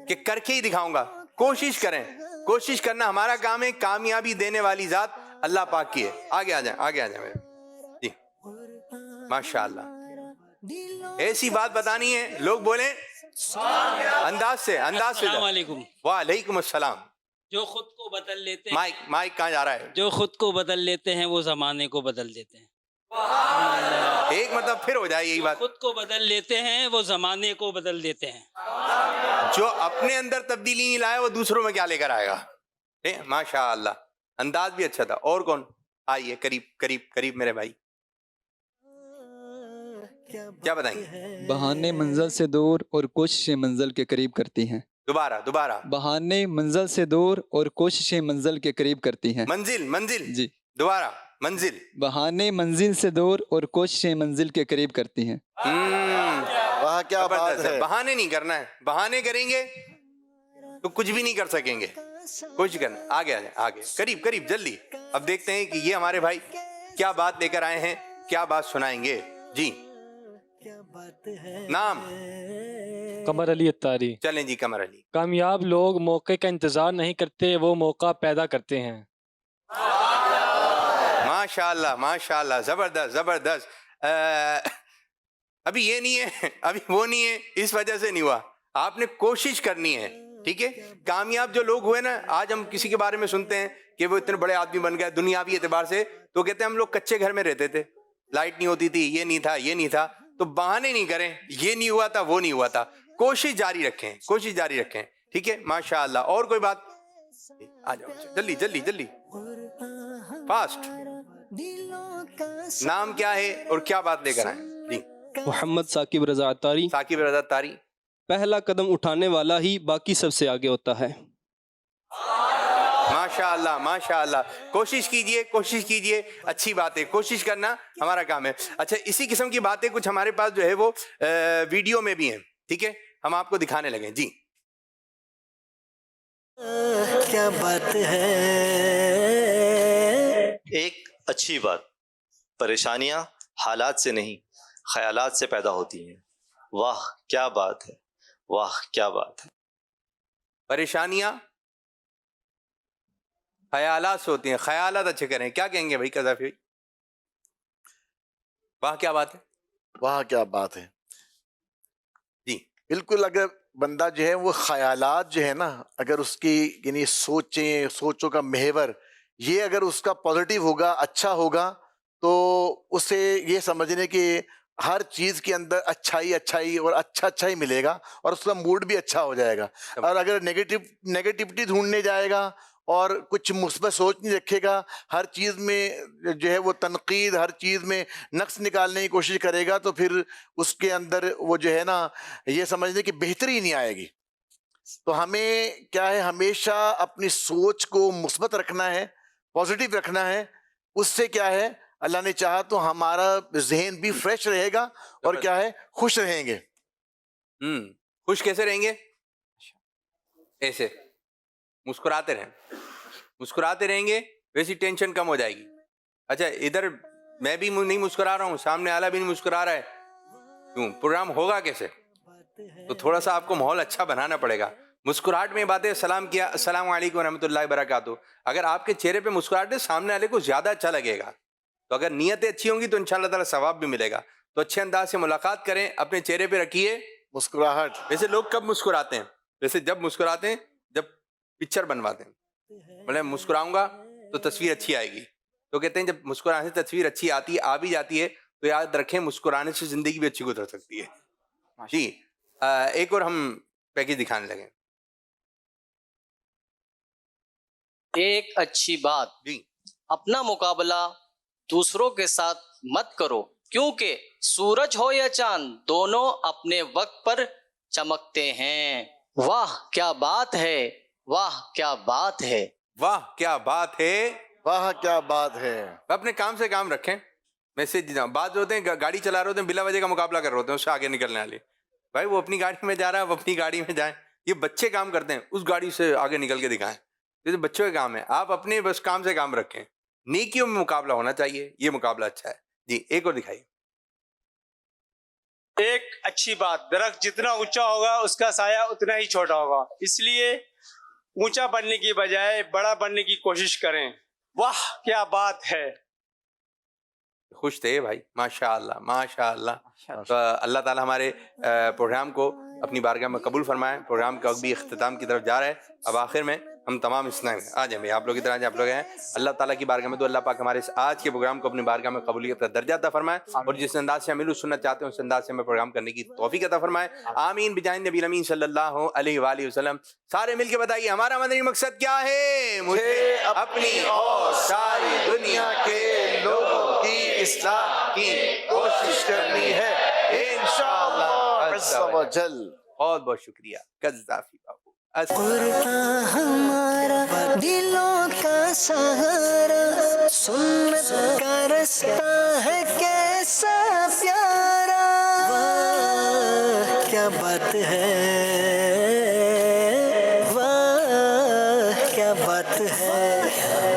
کہ کر کے ہی دکھاؤں گا. کوشش کریں, کوشش کرنا ہمارا کام ہے. کامیابی دینے والی ذات اللہ پاک کی ہے. آگے آ جائیں, آگے آ جائیں میرے جی. ماشاءاللہ, ایسی بات بتانی ہے, لوگ بولیں انداز سے, انداز سے. السلام علیکم. وعلیکم السلام. جو خود کو بدل لیتے ہیں, مائک مائک کہاں جا رہا ہے؟ جو خود کو بدل لیتے ہیں وہ زمانے کو بدل دیتے ہیں. ایک مطلب پھر ہو جائے یہی بات. خود کو بدل لیتے ہیں وہ زمانے کو بدل دیتے ہیں. جو اپنے اندر تبدیلی نہیں لائے وہ دوسروں میں کیا لے کر آئے گا. ماشاء اللہ, انداز بھی اچھا تھا. اور کون؟ آئیے قریب قریب قریب میرے بھائی, کیا بتائیں گے؟ بہانے منزل سے دور اور کوششیں منزل کے قریب کرتی ہیں. دوبارہ دوبارہ. بہانے منزل سے دور اور کوششیں منزل کے قریب کرتی ہیں. منزل منزل جی. دوبارہ منزل. بہانے منزل سے دور اور کوششیں منزل کے قریب کرتی ہیں. واہ کیا بات ہے. بہانے نہیں کرنا ہے, بہانے کریں گے تو کچھ بھی نہیں کر سکیں گے. کوشش کرنا. آگے آ جائیں, آگے قریب قریب جلدی. اب دیکھتے ہیں کہ یہ ہمارے بھائی کیا بات لے کر آئے ہیں, کیا بات سنائیں گے. جی نام؟ قمر علی اتاری. چلیں جی قمر علی. کامیاب لوگ موقع کا انتظار نہیں کرتے, وہ موقع پیدا کرتے ہیں. ماشاءاللہ ماشاءاللہ, زبردست زبردست. ابھی یہ نہیں ہے, ابھی وہ نہیں ہے, اس وجہ سے نہیں ہوا. آپ نے کوشش کرنی ہے, ٹھیک ہے. کامیاب جو لوگ ہوئے نا, آج ہم کسی کے بارے میں سنتے ہیں کہ وہ اتنے بڑے آدمی بن گئے دنیاوی اعتبار سے, تو کہتے ہیں ہم لوگ کچے گھر میں رہتے تھے, لائٹ نہیں ہوتی تھی, یہ نہیں تھا یہ نہیں تھا. تو بہانے نہیں کریں, یہ نہیں ہوا تھا وہ نہیں ہوا تھا. کوشش جاری رکھیں, کوشش جاری رکھیں, ٹھیک ہے. ماشاءاللہ. اور کوئی بات؟ آ جاؤ جلدی جلدی جلدی, فاسٹ. نام کیا ہے اور کیا بات لے کر آئیں؟ جی. محمد ثاقب رضا اتاری. ثاقب رضا اتاری. پہلا قدم اٹھانے والا ہی باقی سب سے آگے ہوتا ہے. ماشاءاللہ ماشاءاللہ. کوشش کیجئے, کوشش کیجئے, اچھی بات ہے. کوشش کرنا ہمارا کام ہے. اچھا, اسی قسم کی باتیں کچھ ہمارے پاس جو ہے وہ ویڈیو میں بھی ہیں, ٹھیک ہے, ہم آپ کو دکھانے لگے. جی کیا بات ہے. ایک اچھی بات, پریشانیاں حالات سے نہیں خیالات سے پیدا ہوتی ہیں. واہ کیا بات ہے, واہ کیا بات ہے. پریشانیاں خیالات سے ہوتی ہیں. خیالات اچھے کریں. کیا کہیں گے بھائی قذافی بھائی؟ واہ کیا بات ہے, واہ کیا بات ہے. جی بالکل. اگر بندہ جو ہے وہ خیالات جو ہے نا, اگر اس کی یعنی سوچیں, سوچوں کا محور یہ اگر اس کا پازیٹیو ہوگا, اچھا ہوگا, تو اسے یہ سمجھنے کہ ہر چیز کے اندر اچھائی اچھائی اور اچھا ہی ملے گا, اور اس کا موڈ بھی اچھا ہو جائے گا. اور اگر نیگیٹیوٹی ڈھونڈنے جائے گا اور کچھ مثبت سوچ نہیں رکھے گا, ہر چیز میں جو ہے وہ تنقید, ہر چیز میں نقص نکالنے کی کوشش کرے گا, تو پھر اس کے اندر وہ جو ہے نا یہ سمجھنے کی بہتری نہیں آئے گی. تو ہمیں کیا ہے, ہمیشہ اپنی سوچ کو مثبت رکھنا ہے, پازیٹیو رکھنا ہے. اس سے کیا ہے, اللہ نے چاہا تو ہمارا ذہن بھی فریش رہے گا, اور کیا ہے, خوش رہیں گے. خوش کیسے رہیں گے؟ ایسے مسکراتے رہیں, مسکراتے رہیں گے, ویسی ٹینشن کم ہو جائے گی. اچھا, ادھر میں بھی نہیں مسکرا رہا ہوں, سامنے والا بھی نہیں مسکرا رہا ہے, کیوں؟ پروگرام ہوگا کیسے؟ تو تھوڑا سا آپ کو ماحول اچھا بنانا پڑے گا. مسکراہٹ میں باتیں, سلام کیا, السلام علیکم ورحمۃ اللہ وبرکاتہ. اگر آپ کے چہرے پہ مسکراہٹ ہے, سامنے والے کو زیادہ اچھا لگے گا. تو اگر نیتیں اچھی ہوں گی تو انشاءاللہ تعالیٰ ثواب بھی ملے گا. تو اچھے انداز سے ملاقات کریں, اپنے چہرے پہ رکھیے مسکراہٹ. ویسے لوگ کب مسکراتے ہیں؟ ویسے جب مسکراتے ہیں جب پکچر بنواتے ہیں, بولے مسکراؤں گا تو تصویر اچھی آئے گی. تو کہتے ہیں جب مسکرانے سے تصویر اچھی آتی ہے, آ بھی جاتی ہے, تو یاد رکھیں مسکرانے سے زندگی بھی اچھی گزر سکتی ہے. جی ایک اور ہم پیکج دکھانے لگے. ایک اچھی بات, جی اپنا مقابلہ دوسروں کے ساتھ مت کرو, کیونکہ سورج ہو یا چاند دونوں اپنے وقت پر چمکتے ہیں. واہ کیا بات ہے, واہ کیا بات ہے, واہ کیا بات ہے, واہ کیا بات ہے. اپنے کام سے کام رکھیں. میسج بعض ہوتے ہیں گاڑی چلا رہے ہوتے ہیں, بلا وجہ کا مقابلہ کر رہے ہوتے ہیں اس سے آگے نکلنے والے. بھائی وہ اپنی گاڑی میں جا رہا ہے, وہ اپنی گاڑی میں جائیں. یہ بچے کام کرتے ہیں, اس گاڑی سے آگے نکل کے دکھائیں. یہ تو بچوں کا کام ہے. آپ اپنے بس کام سے کام رکھیں. نیکیوں میں مقابلہ ہونا چاہیے, یہ مقابلہ اچھا ہے. جی ایک اور دکھائیے. ایک اچھی بات، درخت جتنا اونچا ہوگا اس کا سایہ اتنا ہی چھوٹا ہوگا، اس لیے اونچا بننے کی بجائے بڑا بننے کی کوشش کریں۔ واہ کیا بات ہے! خوش تھے بھائی، ماشاء اللہ ماشاء اللہ۔ تو اللہ تعالیٰ ہمارے پروگرام کو اپنی بارگاہ میں قبول فرمائے۔ پروگرام کا بھی اختتام کی طرف جا رہا ہے۔ اب آخر میں ہم تمام اسلام آ جائیں بھائی، آپ لوگ کی طرح آپ لوگ ہیں، اللہ تعالیٰ کی بارگاہ میں تو اللہ پاک ہمارے اس آج کے پروگرام کو اپنی بارگاہ میں قبولیت کا درجہ عطا فرمائے، اور جس انداز سے ہم علم سنت چاہتے ہیں اس انداز سے ہمیں پروگرام کرنے کی توفیق عطا فرمائے، آمین بجاہ نبی امین صلی اللہ علیہ وآلہ وسلم۔ سارے مل کے بتائیے ہمارا مدنی مقصد کیا ہے؟ مجھے اپنی اور ساری دنیا کے لوگوں کی اصلاح کی کوشش کرنی ہے انشاءاللہ عز و جل۔ بہت بہت شکریہ قذافی بابو۔ قرآن ہمارا دلوں کا سہارا، سنت کا رستہ ہے کیسا پیارا، واہ کیا بات ہے، واہ کیا بات ہے۔